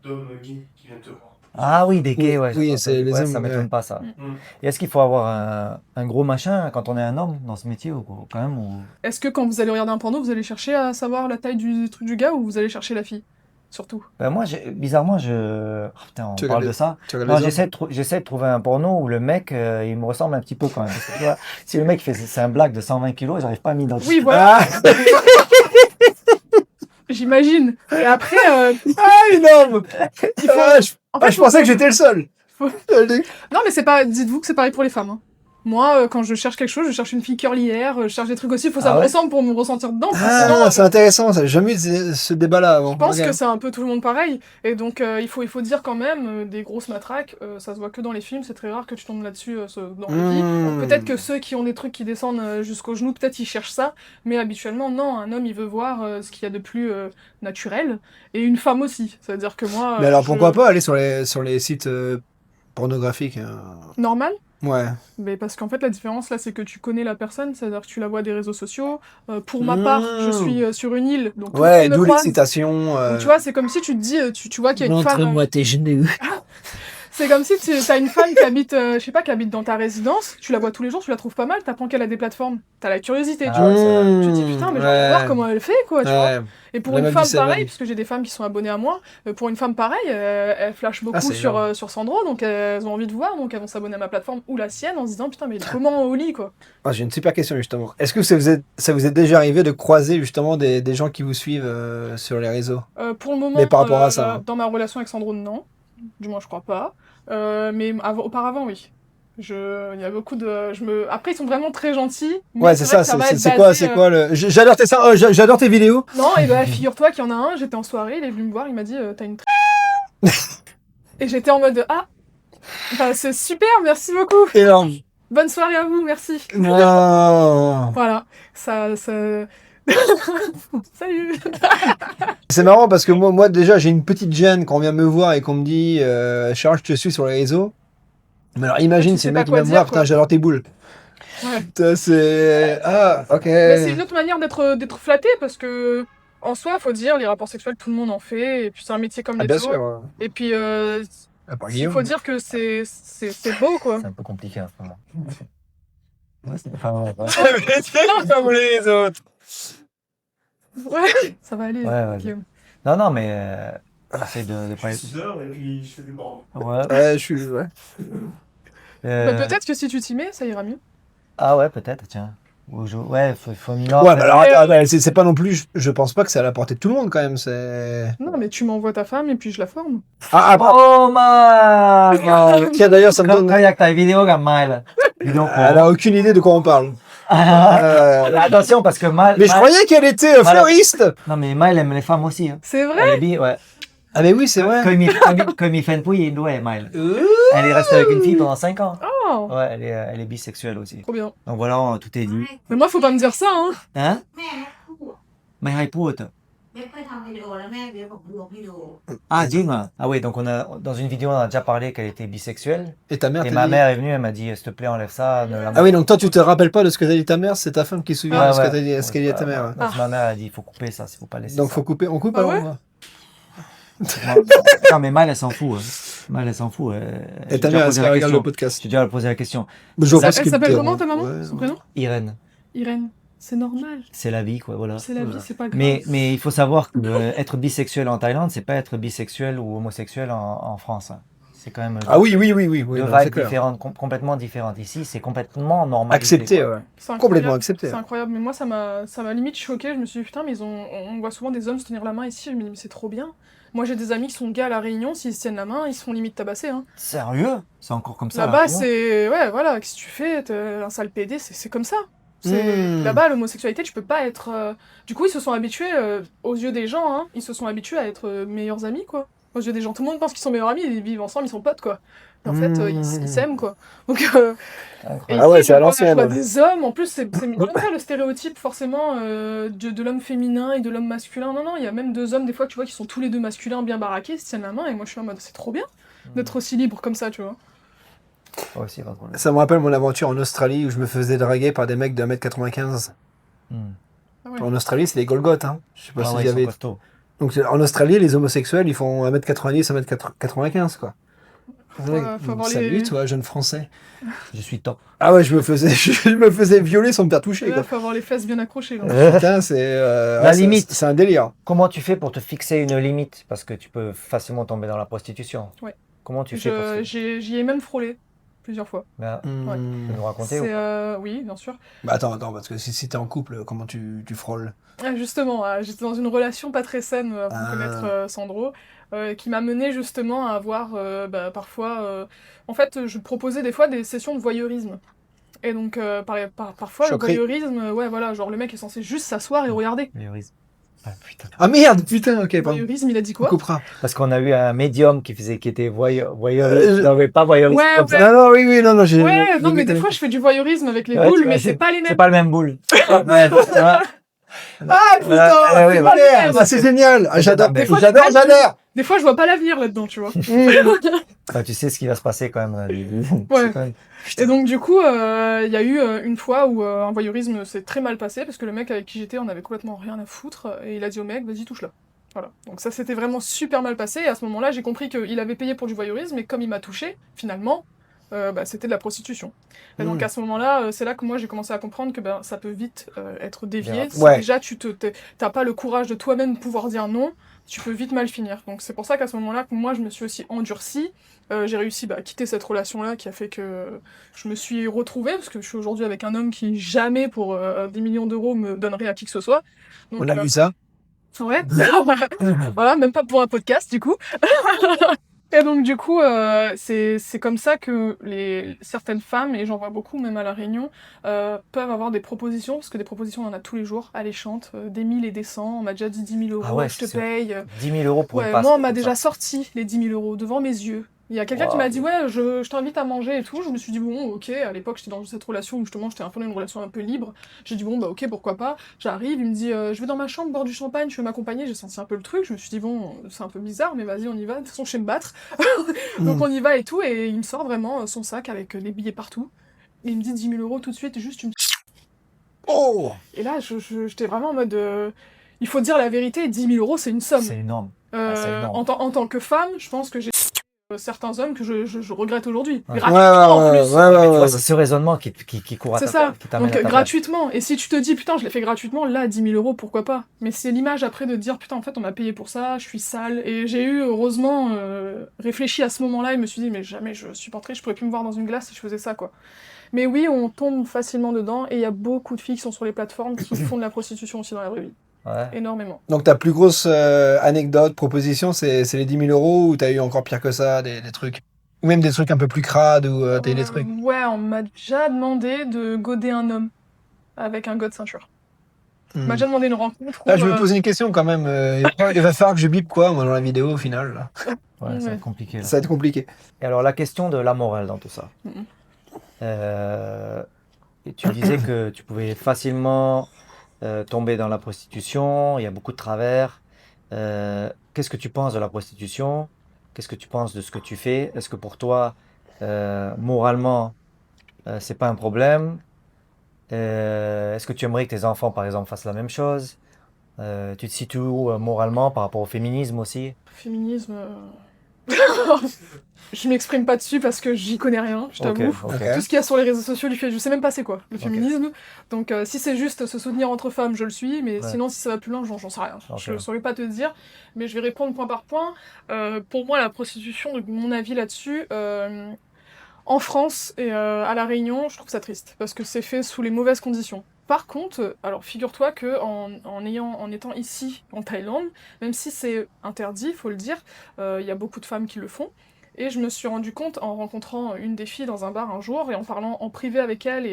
d'hommes gays qui viennent te voir. Ah oui, des gays, Oui, ouais. oui, c'est les hommes, Ça m'étonne ouais. pas, ça. Mm. Et est-ce qu'il faut avoir un gros machin quand on est un homme dans ce métier ou quand même ou... Est-ce que quand vous allez regarder un porno, vous allez chercher à savoir la taille du truc du gars ou vous allez chercher la fille? Surtout. Ben moi, bizarrement, je... Oh, putain, on Tu parle regardes de ça. Tu regardes Non, les hommes. j'essaie de trouver un porno où le mec, il me ressemble un petit peu quand même. Parce que, tu vois, si le mec fait c'est un black de 120 kilos, j'arrive pas à m'identifier. Oui, voilà, Ah, j'imagine. Et après, énorme! il faut... Ah, en fait, je pensais que j'étais le seul! Faut- Non, mais c'est pas. Dites-vous que c'est pareil pour les femmes. Hein. Moi, quand je cherche quelque chose, je cherche une fille curly hair, je cherche des trucs aussi, il faut que ça Ah me ouais ressemble pour me ressentir dedans. Ah, c'est intéressant, ça. J'ai jamais eu ce débat-là avant. Je pense Regarde. que c'est un peu tout le monde pareil. Et donc, il faut dire quand même, des grosses matraques, ça se voit que dans les films, c'est très rare que tu tombes là-dessus dans la vie. Mmh. Bon, peut-être que ceux qui ont des trucs qui descendent jusqu'aux genoux, peut-être ils cherchent ça, mais habituellement, non, un homme, il veut voir ce qu'il y a de plus naturel, et une femme aussi. Ça veut dire que moi... Mais alors pourquoi pas aller sur les sites pornographiques? Normal. Ouais. Mais parce qu'en fait, la différence là, c'est que tu connais la personne, c'est-à-dire que tu la vois des réseaux sociaux. Pour ma part, je suis sur une île, donc tout le Ouais, monde me d'où croise. l'excitation. Donc tu vois, c'est comme si tu te dis, tu vois qu'il y a une femme. Montre-moi tes genoux. C'est comme si tu as une femme qui habite, je sais pas, qui habite dans ta résidence, tu la vois tous les jours, tu la trouves pas mal, t'apprends qu'elle a des plateformes. T'as la curiosité, tu vois. Tu te dis putain, mais j'ai envie de voir comment elle fait, quoi, tu vois. Et pour La une meuf femme du Seven. pareille, puisque j'ai des femmes qui sont abonnées à moi, pour une femme pareille, elle flash beaucoup c'est sur, énorme. sur Sandro, donc elles ont envie de voir, donc elles vont s'abonner à ma plateforme ou la sienne en se disant putain, mais comment au lit, quoi. Ah, j'ai une super question justement. Est-ce que ça vous est déjà arrivé de croiser justement des gens qui vous suivent sur les réseaux? Pour le moment, Mais par rapport à ça, hein. dans ma relation avec Sandro, non. Du moins, je crois pas. Mais auparavant, oui. Il y a beaucoup de. Après, ils sont vraiment très gentils. Mais Ouais, c'est vrai ça. que va être C'est basé, quoi le. J'adore j'adore tes vidéos. Non, et bah, figure-toi qu'il y en a un, j'étais en soirée, il est venu me voir, il m'a dit t'as une Et j'étais en mode ah, bah, c'est super, merci beaucoup. Énorme. Bonne soirée à vous, merci. Non. Voilà, ça. Salut. C'est marrant parce que moi déjà, j'ai une petite gêne quand on vient me voir et qu'on me dit Charles, je te suis sur les réseaux. Mais alors imagine Tu si sais le pas mec il quoi vient me dire, voir, putain, quoi. j'adore tes boules. Ouais. Putain, c'est. Ah, ok. Mais c'est une autre manière d'être flatté parce que en soi, faut dire, les rapports sexuels, tout le monde en fait, et puis c'est un métier comme Ah, les bien autres. sûr. Ouais. Et puis À part il Guillaume. faut dire que c'est beau, quoi. C'est un peu compliqué en ce moment. Ouais, enfin, ouais. Pas voler les autres. Ouais, ça va aller. Ouais, ouais. Guillaume. Non, non, mais j'essaie de Je pas. suis 6 heures et puis je fais des bornes. Ouais. Ouais, je suis. Ouais. Euh, Bah, peut-être que si tu t'y mets, ça ira mieux. Ah ouais, peut-être, tiens. Ouais, faut m'y Ouais, mais alors attends, c'est pas non plus. Je pense pas que c'est à la portée de tout le monde quand même. C'est. Non, mais tu m'envoies ta femme et puis je la forme. Oh my Tiens, d'ailleurs, ça me donne. Kayak ta vidéo comme Mile. Elle a aucune idée de quoi on parle. Attention parce que Mile. Mais je croyais qu'elle était fleuriste. Non mais Mile aime les femmes aussi. Hein. C'est vrai? Elle est bi, ouais. Ah, mais oui, c'est vrai. Comme il fait une pouille, il doit Mile. Elle est restée avec une fille pendant 5 ans. Oh, Ouais, elle est bisexuelle aussi. trop bien. Donc voilà, tout est dit. Mais moi, faut pas me dire ça, hein. Hein? แม่ให้พูด Mais hype. เว็บเคยทำวิดีโอแล้วแม่เว็บบอกลงให้ดู Ah, dis-moi. Ah oui, donc dans une vidéo, on a déjà parlé qu'elle était bisexuelle. Et ta mère Et t'a ma dit. mère est venue, elle m'a dit, s'il te plaît, enlève ça. Ne la Ah oui, donc toi, tu te rappelles pas de ce que t'a dit ta mère, c'est ta femme qui se souvient Ouais, de ce ouais. que t'as dit, ce qu'a dit ta mère. Ouais. Donc ma mère a dit, il faut couper ça, il faut pas laisser Donc ça. faut couper, on coupe Ah alors ouais moi. Non, mais Mal, elle s'en fout. Mal, elle s'en fout. Et ta mère, est-ce qu'elle regarde le podcast? J'ai déjà posé la question. Je pense Elle qu'il s'appelle te- comment ta maman? Ouais. Son prénom? Irène, Irène. C'est normal. c'est la vie, quoi, voilà. C'est la vie, c'est pas grave. Mais il faut savoir que être bisexuel en Thaïlande, c'est pas être bisexuel ou homosexuel en France. Hein. C'est quand même Ah oui, oui, deux non, c'est vagues clair. différentes, complètement différentes. Ici, c'est complètement normal. Accepté, ouais. C'est incroyable. Complètement accepté. C'est incroyable. Mais moi, ça m'a limite choqué. Je me suis dit, putain, mais on voit souvent des hommes se tenir la main ici. Je me dis, mais c'est trop bien. Moi, j'ai des amis qui sont gays à La Réunion. S'ils se tiennent la main, ils se font limite tabasser. Hein. Sérieux? C'est encore comme ça? à La Là-bas, Réunion c'est. Ouais, voilà. Qu'est-ce que tu fais? T'es un sale PD, c'est comme ça. Hmm. Là-bas, l'homosexualité, tu peux pas être. Du coup, ils se sont habitués, aux yeux des gens, hein, ils se sont habitués à être meilleurs amis, quoi. Aux yeux des gens. Tout le monde pense qu'ils sont meilleurs amis, ils vivent ensemble, ils sont potes, quoi. Et en fait, ils s'aiment, quoi. Donc. Et Ah ouais, ici, c'est à je vois l'ancienne, ouais. des hommes, en plus, c'est même pas le stéréotype forcément de l'homme féminin et de l'homme masculin. Non, non, il y a même deux hommes, des fois, tu vois, qui sont tous les deux masculins, bien baraqués, ils se tiennent la main, et moi, je suis en mode, c'est trop bien d'être aussi libre comme ça, tu vois. Ouais, c'est pas trop. Ça me rappelle mon aventure en Australie où je me faisais draguer par des mecs de 1m95. Hmm. Ah ouais. En Australie, c'est les Golgoth, hein. Je sais pas Ah si ouais, vous ils sont avez. costauds. Donc en Australie, les homosexuels, ils font 1m90, 1m95, quoi. Faut avoir Salut, les... toi, jeune français. Je suis top. Ah ouais, je me faisais violer sans me faire toucher, Là, quoi. faut avoir les fesses bien accrochées. Là. Putain, c'est. La ouais, limite. C'est un délire. Comment tu fais pour te fixer une limite? Parce que tu peux facilement tomber dans la prostitution. Ouais. Comment tu fais pour ça? J'y ai même frôlé plusieurs fois. Ben, tu Ouais. peux nous raconter ou... Oui, bien sûr. Bah attends, parce que si t'es en couple, comment tu frôles? Ah, justement, j'étais dans une relation pas très saine avant de connaître Sandro, qui m'a mené justement à avoir parfois... En fait, je proposais des fois des sessions de voyeurisme. Et donc, parfois, Choquerie. le voyeurisme, ouais, voilà, genre le mec est censé juste s'asseoir et regarder. Voyeurisme. Ah, putain. Ah merde, putain, ok, pardon. Voyeurisme, il a dit On quoi? coupera. Parce qu'on a eu un médium qui était voyeuriste. Non, mais pas voyeuriste Ouais, comme ça. ouais. Non, oui, non, j'ai. Ouais, non, mais des fois, je fais du voyeurisme avec les Ouais, boules, tu vois, mais c'est pas les C'est mêmes. pas le même boule. Ouais, tu vois. Ah putain, oui, bah, allez, bah, c'est génial. Ah, j'adore, Des fois, j'adore, j'adore. Des fois, je vois pas l'avenir là-dedans, tu vois. bah, tu sais ce qui va se passer quand même. Ouais. C'est quand même- Et donc, du coup, il y a eu une fois où un voyeurisme s'est très mal passé parce que le mec avec qui j'étais, on avait complètement rien à foutre et il a dit au mec, vas-y, touche-la. Voilà. Donc, ça s'était vraiment super mal passé et à ce moment-là, j'ai compris qu'il avait payé pour du voyeurisme et comme il m'a touché, finalement, c'était de la prostitution. Et donc, à ce moment-là, c'est là que moi j'ai commencé à comprendre que ça peut vite être dévié. Si Ouais. déjà t'as pas le courage de toi-même pouvoir dire non, tu peux vite mal finir. Donc, c'est pour ça qu'à ce moment-là, que moi je me suis aussi endurcie. J'ai réussi à quitter cette relation-là qui a fait que je me suis retrouvée, parce que je suis aujourd'hui avec un homme qui jamais pour des millions d'euros me donnerait à qui que ce soit. Donc, On a vu ça. ouais, voilà, même pas pour un podcast du coup. Et donc du coup, c'est comme ça que certaines femmes, et j'en vois beaucoup même à La Réunion, peuvent avoir des propositions, parce que des propositions on en a tous les jours, alléchantes, des 1000 et des 100, on m'a déjà dit 10 000 euros, Ah ouais, je te c'est paye. 10 000 euros pour une Ouais, passe. moi on m'a comme déjà ça. sorti les 10 000 euros devant mes yeux. Il y a quelqu'un qui m'a dit ouais, je t'invite à manger et tout. Je me suis dit bon, ok. À l'époque, j'étais dans cette relation où justement j'étais un peu dans une relation un peu libre. J'ai dit bon, bah ok, pourquoi pas. J'arrive, il me dit je vais dans ma chambre boire du champagne, tu veux m'accompagner. J'ai senti un peu le truc. Je me suis dit bon, c'est un peu bizarre, mais vas-y, on y va. De toute façon, je sais me battre. Donc on y va et tout. Et il me sort vraiment son sac avec les billets partout. Et il me dit 10 000 euros tout de suite, juste une. Oh. Et là, j'étais vraiment en mode il faut dire la vérité, 10 000 euros, c'est une somme. C'est énorme. C'est énorme. En tant que femme, je pense que j'ai certains hommes que je regrette aujourd'hui. Ouais. Gratuitement en plus. Mais tu vois, c'est ce raisonnement qui court à C'est ta ça. tête, qui t'amène Donc à ta gratuitement. Et si tu te dis putain, je l'ai fait gratuitement, là 10 000 euros, pourquoi pas. Mais c'est l'image après de dire putain, en fait on m'a payé pour ça, je suis sale. Et j'ai eu heureusement réfléchi à ce moment-là et me suis dit mais jamais je supporterais, je pourrais plus me voir dans une glace si je faisais ça quoi. Mais oui, on tombe facilement dedans et il y a beaucoup de filles qui sont sur les plateformes qui font de la prostitution aussi dans la vraie vie. Ouais. Énormément. Donc ta plus grosse anecdote, proposition, c'est les 10 000 euros ou t'as eu encore pire que ça, des trucs? Ou même des trucs un peu plus crades ou t'as eu des trucs? Ouais, on m'a déjà demandé de goder un homme avec un god ceinture. On m'a déjà demandé une rencontre. Là, je me posais une question quand même. Il va falloir que je bip quoi, moi, dans la vidéo au final. Là. Ouais, ça va Ouais. être compliqué. Là. Ça va être compliqué. Et alors, la question de la morale dans tout ça. Mhm. Et tu disais que tu pouvais facilement tomber dans la prostitution, il y a beaucoup de travers. Qu'est-ce que tu penses de la prostitution? Qu'est-ce que tu penses de ce que tu fais? Est-ce que pour toi, moralement, c'est pas un problème? Est-ce que tu aimerais que tes enfants, par exemple, fassent la même chose? Tu te situes où moralement par rapport au féminisme aussi? Féminisme. Je m'exprime pas dessus parce que j'y connais rien, je t'avoue. Ok. Tout ce qu'il y a sur les réseaux sociaux du fait, je sais même pas c'est quoi le féminisme. Donc si c'est juste se soutenir entre femmes, je le suis, mais Ouais. sinon si ça va plus loin, j'en sais rien. Ok. Je saurais pas te dire, mais je vais répondre point par point. Pour moi, la prostitution, de mon avis là-dessus, en France et à La Réunion, je trouve ça triste parce que c'est fait sous les mauvaises conditions. Par contre, alors figure-toi que en étant ici en Thaïlande, même si c'est interdit, il faut le dire, il y a beaucoup de femmes qui le font. Et je me suis rendu compte en rencontrant une des filles dans un bar un jour et en parlant en privé avec elle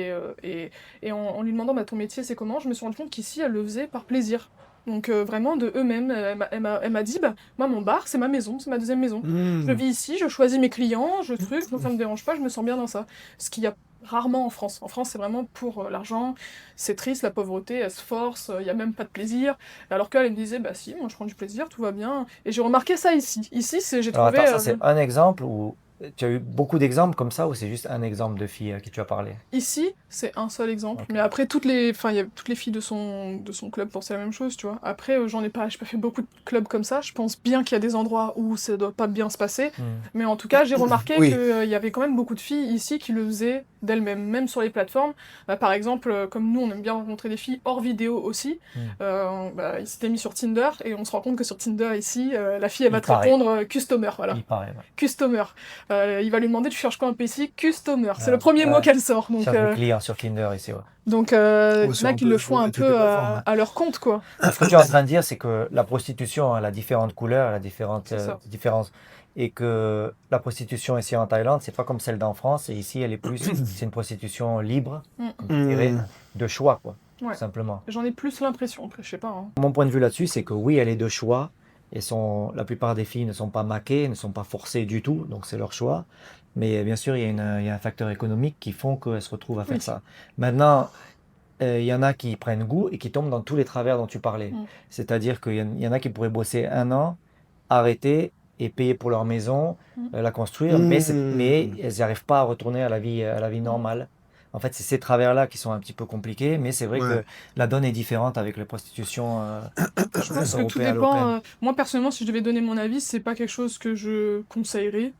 et en lui demandant bah, ton métier c'est comment, je me suis rendu compte qu'ici elle le faisait par plaisir. Donc vraiment de eux-mêmes, elle m'a dit bah, moi mon bar c'est ma maison, c'est ma deuxième maison. Je vis ici, je choisis mes clients, je truc, donc ça me dérange pas, je me sens bien dans ça. Ce qu'il y a rarement en France. En France, c'est vraiment pour l'argent, c'est triste, la pauvreté, elle se force, il n'y a même pas de plaisir. Alors qu'elle, elle me disait, bah si, moi je prends du plaisir, tout va bien. Et j'ai remarqué ça ici. Ici, j'ai Alors trouvé... attends, ça c'est un exemple où tu as eu beaucoup d'exemples comme ça ou c'est juste un exemple de fille à qui tu as parlé? Ici, c'est un seul exemple. Ok. Mais après, il y a toutes les filles de son club pensaient la même chose, tu vois. Après, j'ai pas fait beaucoup de clubs comme ça. Je pense bien qu'il y a des endroits où ça doit pas bien se passer. Mais en tout cas, j'ai remarqué Oui. qu'il y avait quand même beaucoup de filles ici qui le faisaient d'elles-mêmes, même sur les plateformes. Par exemple, comme nous, on aime bien rencontrer des filles hors vidéo aussi. Ils s'étaient mis sur Tinder et on se rend compte que sur Tinder, ici, la fille, elle va Il te paraît. répondre customer, voilà. Il paraît, ouais. Customer. Il va lui demander tu cherches quoi un PC? Customer. C'est Ouais. le premier mot Ouais. qu'elle sort. Donc, Cherche des clients sur Tinder ici, ouais. donc sur il y en a un qui peu- le sur font un toutes les peu plateformes, ouais. à leur compte, quoi. Ce que tu es en train de dire, c'est que la prostitution, elle a différentes couleurs, elle a différentes C'est ça. différences. Et que la prostitution ici en Thaïlande, c'est pas comme celle d'en France. Et ici, elle est plus, c'est une prostitution libre, comme tu dirais, de choix, quoi. Ouais. Tout simplement. J'en ai plus l'impression, après, je sais pas. Hein. Mon point de vue là-dessus, c'est que oui, elle est de choix. Et la plupart des filles ne sont pas maquées, ne sont pas forcées du tout, donc c'est leur choix. Mais bien sûr, il y a un facteur économique qui font qu'elles se retrouvent à faire Oui. ça. Maintenant, il y en a qui prennent goût et qui tombent dans tous les travers dont tu parlais. C'est-à-dire qu'il y en a qui pourraient bosser 1 an, arrêter et payer pour leur maison, la construire, mais elles n'arrivent pas à retourner à la vie normale. En fait, c'est ces travers-là qui sont un petit peu compliqués, mais c'est vrai que la donne est différente avec la prostitution Je pense que tout dépend. Moi, personnellement, si je devais donner mon avis, c'est pas quelque chose que je conseillerais.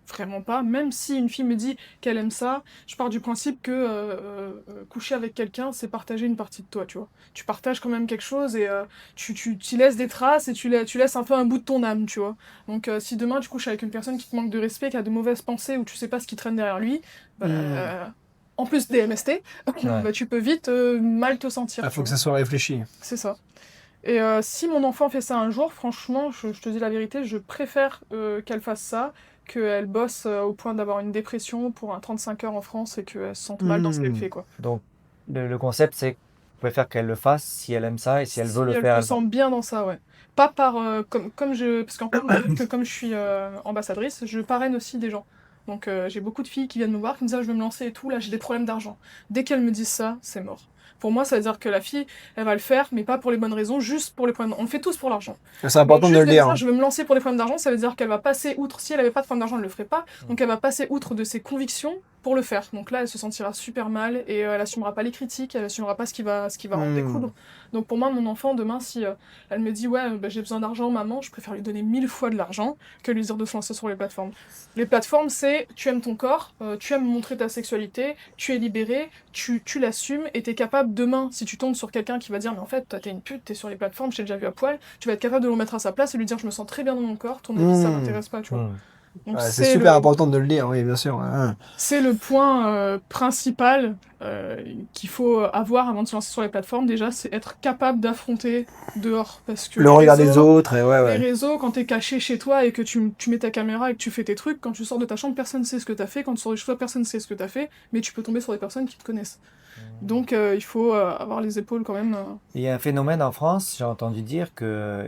Vraiment pas. Même si une fille me dit qu'elle aime ça, je pars du principe que coucher avec quelqu'un, c'est partager une partie de toi, tu vois. Tu partages quand même quelque chose et tu laisses des traces et tu laisses un peu un bout de ton âme, tu vois. Donc si demain tu couches avec une personne qui te manque de respect, qui a de mauvaises pensées ou tu sais pas ce qui traîne derrière lui, en plus des MST, bah, tu peux vite mal te sentir. Il faut que ça soit réfléchi. C'est ça. Et si mon enfant fait ça un jour, franchement, je te dis la vérité, je préfère qu'elle fasse ça, qu'elle bosse au point d'avoir une dépression pour un 35 heures en France et qu'elle se sente mal dans ce qu'elle fait, quoi. Donc, le concept, c'est qu'on préfère qu'elle le fasse si elle aime ça et si elle veut le faire. Elle se sent bien dans ça, ouais. Pas par... comme je... Parce qu'en fait, comme je suis ambassadrice, je parraine aussi des gens. Donc j'ai beaucoup de filles qui viennent me voir, qui me disent « Ah, je veux me lancer et tout, là j'ai des problèmes d'argent ». Dès qu'elles me disent ça, c'est mort. Pour moi, ça veut dire que la fille, elle va le faire, mais pas pour les bonnes raisons, juste pour les problèmes. On le fait tous pour l'argent. C'est important de le dire. Je veux me lancer pour les problèmes d'argent, ça veut dire qu'elle va passer outre. Si elle avait pas de problème d'argent, elle le ferait pas. Donc elle va passer outre de ses convictions pour le faire. Donc là, elle se sentira super mal et elle assumera pas les critiques, elle assumera pas ce qui va en découdre. Donc pour moi, mon enfant, demain, si elle me dit ouais, bah, j'ai besoin d'argent, maman, je préfère lui donner 1000 fois de l'argent que lui dire de se lancer sur les plateformes. Les plateformes, c'est tu aimes ton corps, tu aimes montrer ta sexualité, tu es libéré, tu l'assumes et t'es capable demain, si tu tombes sur quelqu'un qui va dire mais en fait, toi t'es une pute, t'es sur les plateformes, je t'ai déjà vu à poil, tu vas être capable de le mettre à sa place et lui dire je me sens très bien dans mon corps, ton avis ça m'intéresse pas, tu vois. Donc, c'est super important de le dire, oui, bien sûr. C'est le point principal qu'il faut avoir avant de se lancer sur les plateformes. Déjà, c'est être capable d'affronter dehors. Parce que le regard des autres, et les réseaux, quand t'es caché chez toi et que tu mets ta caméra et que tu fais tes trucs, quand tu sors de ta chambre, personne ne sait ce que t'as fait. Quand tu sors de chez toi, personne ne sait ce que t'as fait. Mais tu peux tomber sur des personnes qui te connaissent. Donc, il faut avoir les épaules quand même. Il y a un phénomène en France, j'ai entendu dire que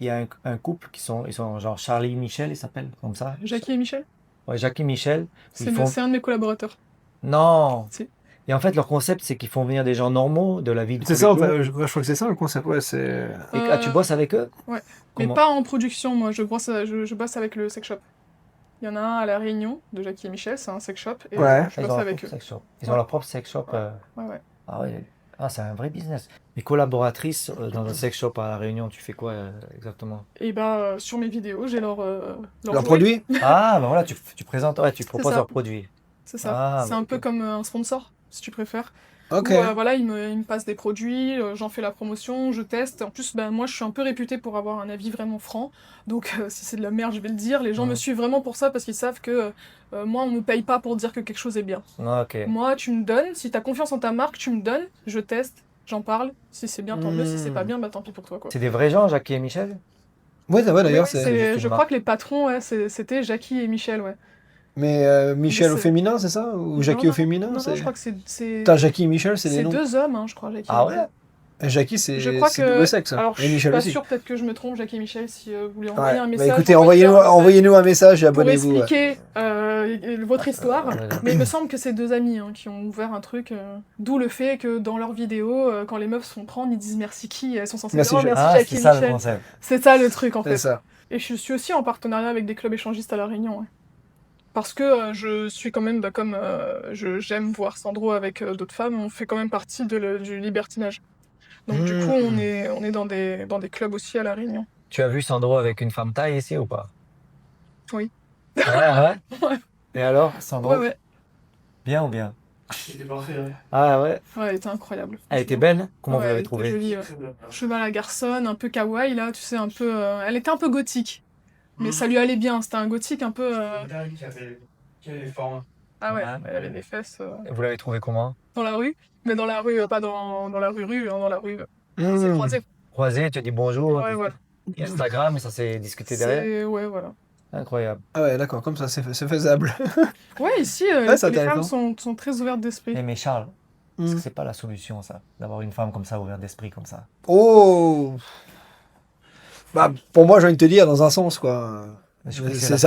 il y a un couple ils sont genre Charlie et Michel, ils s'appellent comme ça. Jackie et Michel. Ouais, Jackie et Michel. C'est un de mes collaborateurs. Non. Si. Et en fait, leur concept, c'est qu'ils font venir des gens normaux de la vie de tous C'est les ça, jours. en fait, je crois que c'est ça le concept. Ouais, c'est... Et tu bosses avec eux? Ouais. Comment? Mais pas en production, moi. Je bosse avec le sex shop. Il y en a un à La Réunion, de Jackie et Michel, c'est un sex shop. Et je bosse avec eux. Ils ont leur propre sex shop. Ouais. Ah ouais. Ah, c'est un vrai business. Et collaboratrice dans un sex shop à La Réunion, tu fais quoi exactement? Et bah, sur mes vidéos, j'ai leur produit. Ah, ben voilà, tu présentes, ouais, tu proposes leurs produits. C'est ça. C'est un peu comme un sponsor, si tu préfères. Ok. Où, voilà, ils me passent des produits, j'en fais la promotion, je teste. En plus, moi, je suis un peu réputée pour avoir un avis vraiment franc. Donc, si c'est de la merde, je vais le dire. Les gens me suivent vraiment pour ça parce qu'ils savent que moi, on me paye pas pour dire que quelque chose est bien. Ok. Moi, tu me donnes. Si t'as confiance en ta marque, tu me donnes. Je teste, j'en parle. Si c'est bien, tant mieux. Si c'est pas bien, bah tant pis pour toi, quoi. C'est des vrais gens, Jackie et Michel? Ouais, d'ailleurs, je crois que les patrons, ouais, c'était Jackie et Michel, ouais. Mais Michel au féminin, c'est ça? Ou Jackie au féminin? Non, je crois que c'est... T'as Jackie et Michel, c'est des noms? C'est 2 hommes, hein, je crois, Jackie. Ah ouais? Jackie, c'est double sexe. Alors, je suis pas sûre, peut-être que je me trompe, Jackie et Michel, si vous voulez envoyer un message. Bah écoutez, envoyez-nous un message et abonnez-vous. Pour expliquer votre histoire. Mais il me semble que c'est 2 amis qui ont ouvert un truc. D'où le fait que dans leurs vidéos, quand les meufs se font prendre, ils disent merci qui? Elles sont censées dire merci Jackie et Michel. Le concept. C'est ça le truc, en fait. C'est ça. Et je suis aussi en partenariat avec des clubs échangistes à La Réunion. Ouais. Parce que je suis quand même, comme j'aime voir Sandro avec d'autres femmes, on fait quand même partie du libertinage. Donc du coup, on est dans des clubs aussi à La Réunion. Tu as vu Sandro avec une femme thaï ici ou pas? Oui. Ouais. Et alors, Sandro? Ouais. Bien ou bien? C'était parfait, ouais. Ah ouais? Ouais, elle était incroyable. Elle était belle? Comment vous l'avez trouvée? Jolie, ouais. Cheveux à la garçonne, un peu kawaii là, tu sais, un peu... elle était un peu gothique. Mais ça lui allait bien, c'était un gothique un peu... Qui avait les formes. Ah ouais, elle avait des fesses... Vous l'avez trouvée comment? Dans la rue. Mais dans la rue, pas dans la rue, dans la rue. C'est croisé. Croisé, tu as dit bonjour. Ouais, voilà. Instagram, et ça s'est discuté derrière? Ouais, voilà. Incroyable. Ah ouais, d'accord, comme ça, c'est faisable. Ouais, ici, les femmes sont très ouvertes d'esprit. Mais Charles, est-ce que c'est pas la solution, ça? D'avoir une femme comme ça, ouverte d'esprit comme ça? Oh! Bah, pour moi, j'ai envie de te dire, dans un sens, quoi. C'est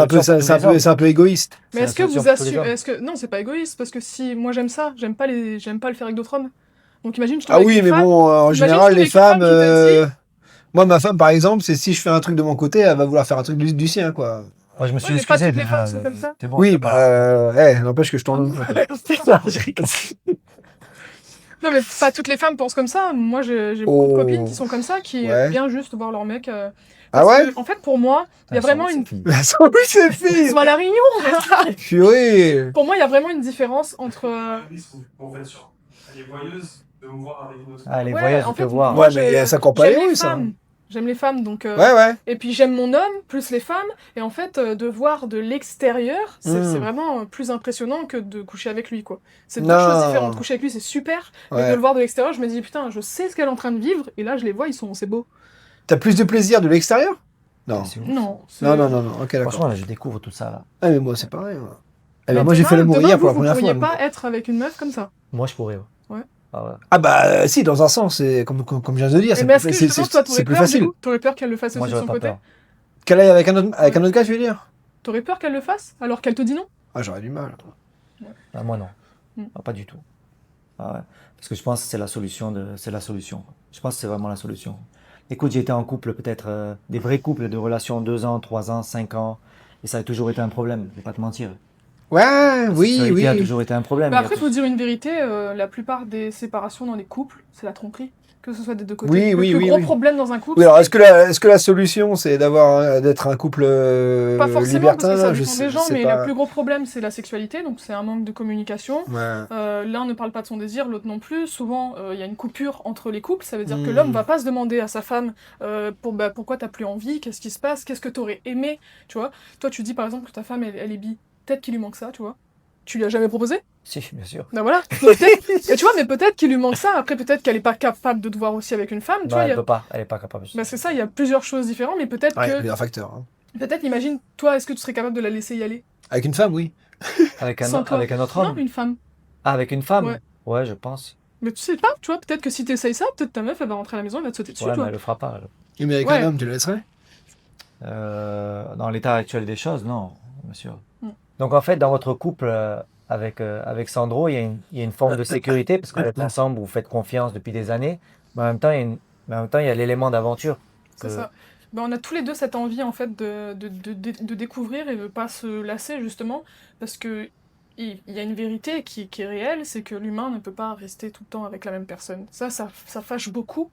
un peu égoïste. Mais est-ce que vous assumez... Non, c'est pas égoïste, parce que si moi j'aime ça, j'aime pas le faire avec d'autres hommes. Donc imagine, je te Ah oui, mais bon, en général, les femmes... Moi, ma femme, par exemple, c'est si je fais un truc de mon côté, elle va vouloir faire un truc du sien, quoi. Moi, je me suis Ouais, mais pas excusé toutes les déjà. femmes sont comme ça. C'est bon. Oui, c'est pas- n'empêche que je t'en... Je rigole. Non, mais pas toutes les femmes pensent comme ça. Moi, j'ai beaucoup de Oh. copines qui sont comme ça, qui Ouais. aiment bien juste voir leur mec. Ah parce ouais que, en fait, pour moi, il y a vraiment une. Oui, c'est fait. Ils sont à la Réunion. Purée. Pour moi, il y a vraiment une différence entre. En fait, sur elle est voyeuse de me voir avec une autre. Ah, les Ouais, voyages, en je fait, peux voir. moi, Ouais, mais ça compte pas j'aime les les rues, ça. femmes. J'aime les femmes, donc. Ouais. Et puis j'aime mon homme plus les femmes. Et en fait, de voir de l'extérieur, c'est vraiment plus impressionnant que de coucher avec lui, quoi. C'est deux Non. choses différentes. Coucher avec lui, c'est super. Mais de Ouais. le voir de l'extérieur, je me dis, putain, je sais ce qu'elle est en train de vivre. Et là, je les vois, c'est beau. T'as plus de plaisir de l'extérieur? Non. C'est ouf. Non. Non, ok, d'accord. Franchement, là, je découvre tout ça. Là. Ah, mais moi, c'est pareil. Moi, Eh ben, Mais moi j'ai fait l'amour demain, hier pour la vous première pourriez fois. pas être avec une meuf comme ça. Moi, je pourrais. Ouais. Ah ouais. Ah bah si, dans un sens, c'est comme je viens de dire, Mais est-ce que c'est justement, toi, c'est t'aurais plus peur, facile. du coup T'aurais peur qu'elle le fasse Moi, aussi de j'aurais son pas côté peur. Qu'elle aille avec un autre gars, tu veux dire? T'aurais peur qu'elle le fasse alors qu'elle te dit non? Ah, j'aurais du mal. Ah, moi, non. Mm. Ah, pas du tout. Ah ouais. Parce que je pense que c'est la solution. C'est la solution. Je pense que c'est vraiment la solution. Écoute, j'ai été en couple, peut-être des vrais couples de relations 2 ans, 3 ans, 5 ans. Et ça a toujours été un problème, je vais pas te mentir. Ouais, La oui, sexualité a oui. toujours été un problème. Bah Il y a après, tout- faut dire une vérité, la plupart des séparations dans les couples, c'est la tromperie. Que ce soit des deux côtés. Oui, le oui, plus oui, gros oui. problème dans un couple, Oui, alors est-ce que la solution c'est d'être un couple pas forcément libertin? parce que ça Je dépend sais- des je gens, sais mais pas. le plus gros problème, c'est la sexualité, donc c'est un manque de communication. Ouais. L'un ne parle pas de son désir, l'autre non plus. Souvent, il y a une coupure entre les couples. Ça veut dire que Mm. l'homme va pas se demander à sa femme pourquoi t'as plus envie, qu'est-ce qui se passe, qu'est-ce que t'aurais aimé, tu vois. Toi, tu dis par exemple que ta femme, elle est bi. Peut-être qu'il lui manque ça, tu vois. Tu lui as jamais proposé? Si, bien sûr. Ben voilà. Peut-être- Et tu vois, mais peut-être qu'il lui manque ça. Après, peut-être qu'elle est pas capable de te voir aussi avec une femme. Tu Non, vois, elle peut pas. Elle est pas capable. Ben, c'est ça, il y a plusieurs choses différentes, mais peut-être Ouais, que. plusieurs facteurs. Hein. Peut-être, imagine, toi, est-ce que tu serais capable de la laisser y aller? Avec une femme, oui. Avec Sans toi. avec un autre Non, homme. une femme. Ah, avec une femme. Ouais. Ouais, je pense. Mais tu sais pas, tu vois, peut-être que si t'essayes ça, peut-être ta meuf, elle va rentrer à la maison, elle va te sauter dessus, Ouais, tu mais vois. elle le fera pas. Elle. Oui, mais avec Ouais. un homme, tu le laisserais? Dans l'état actuel des choses, non, bien sûr. Mm. Donc en fait, dans votre couple avec Sandro, il y a une forme de sécurité parce que vous êtes ensemble, vous faites confiance depuis des années, mais en même temps, il y a l'élément d'aventure. C'est que- ça. Ben, on a tous les deux cette envie, en fait, de découvrir et de pas se lasser, justement, parce que il y a une vérité qui est réelle, c'est que l'humain ne peut pas rester tout le temps avec la même personne. Ça fâche beaucoup,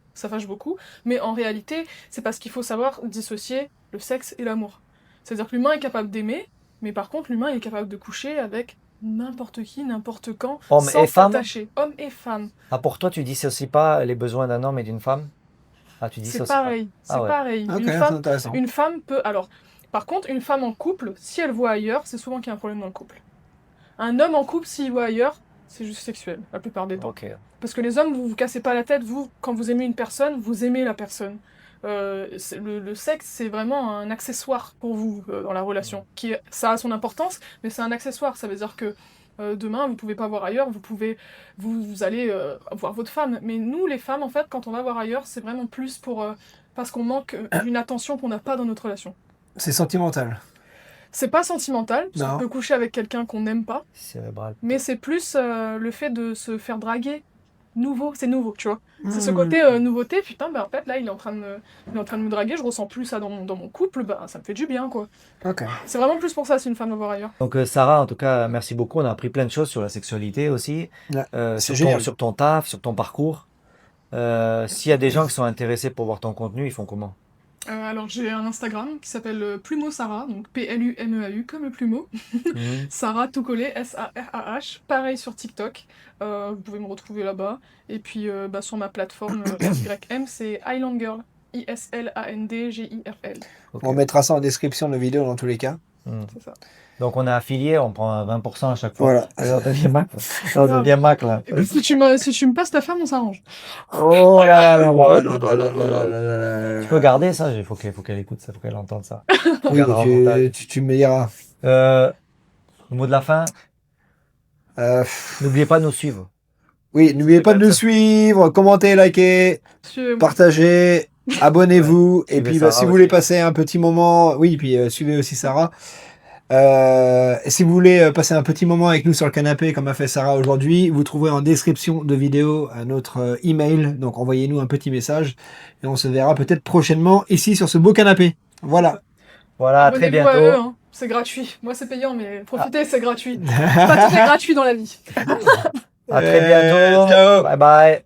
mais en réalité, c'est parce qu'il faut savoir dissocier le sexe et l'amour. C'est-à-dire que l'humain est capable d'aimer, mais par contre, l'humain est capable de coucher avec n'importe qui, n'importe quand, Homme sans et femme. s'attacher. Homme et femme. Ah, pour toi, tu dissocies pas les besoins d'un homme et d'une femme? Ah, tu C'est dissocies pas. pareil, c'est Ah ouais. pareil. Ok, Une c'est femme, intéressant. une femme peut... Alors, par contre, une femme en couple, si elle voit ailleurs, c'est souvent qu'il y a un problème dans le couple. Un homme en couple, s'il voit ailleurs, c'est juste sexuel, la plupart des temps. Ok. Parce que les hommes, vous vous cassez pas la tête, vous, quand vous aimez une personne, vous aimez la personne. Le sexe, c'est vraiment un accessoire pour vous dans la relation. Ça a son importance, mais c'est un accessoire. Ça veut dire que demain, vous pouvez pas voir ailleurs, vous allez voir votre femme. Mais nous, les femmes, en fait, quand on va voir ailleurs, c'est vraiment plus parce qu'on manque d'une attention qu'on n'a pas dans notre relation. C'est sentimental. C'est pas sentimental, parce Non. qu'on peut coucher avec quelqu'un qu'on n'aime pas, Cérébral. mais c'est plus le fait de se faire draguer. C'est nouveau, tu vois. C'est ce Mmh. côté nouveauté, putain, bah en fait, là, il est en train de me draguer, je ressens plus ça dans mon couple, bah ça me fait du bien, quoi. Ok. C'est vraiment plus pour ça, si une femme va voir ailleurs. Donc Sarah, en tout cas, merci beaucoup. On a appris plein de choses sur la sexualité aussi, Ouais, c'est sur génial. sur ton taf, sur ton parcours. S'il y a des gens qui sont intéressés pour voir ton contenu, ils font comment? Alors, j'ai un Instagram qui s'appelle Plumeau Sarah, donc P-L-U-M-E-A-U, comme le plumeau. Mhm. Sarah, tout collé, S-A-R-A-H. Pareil sur TikTok, vous pouvez me retrouver là-bas. Et puis, sur ma plateforme YM, c'est Island Girl. I-S-L-A-N-D-G-I-R-L. Ok. On mettra ça en description de la vidéo dans tous les cas. Mhm. C'est ça. Donc on est affilié, on prend 20% à chaque fois. Voilà. Alors, on devient Mac. On devient Mac là. Et puis, si tu me passes ta femme, on s'arrange. Oh là là là là là là là. Tu peux garder ça, il faut qu'elle écoute ça, il faut qu'elle entende ça. On Oui, gardera au montage. tu me diras. Le mot de la fin, Euh, n'oubliez pas de nous suivre. oui, n'oubliez pas de nous suivre, commentez, likez, partagez, abonnez-vous. Et Suivez puis, Sarah si vous aussi. voulez passer un petit moment, oui, puis suivez aussi Sarah. Et si vous voulez passer un petit moment avec nous sur le canapé, comme a fait Sarah aujourd'hui, vous trouverez en description de vidéo notre email. Donc envoyez-nous un petit message et on se verra peut-être prochainement ici sur ce beau canapé. Voilà. Voilà, à très Abonnez-vous à bientôt. eux, hein. C'est gratuit. Moi, c'est payant, mais profitez, c'est gratuit. Pas tout est gratuit dans la vie. À très bientôt. Ciao. Bye bye.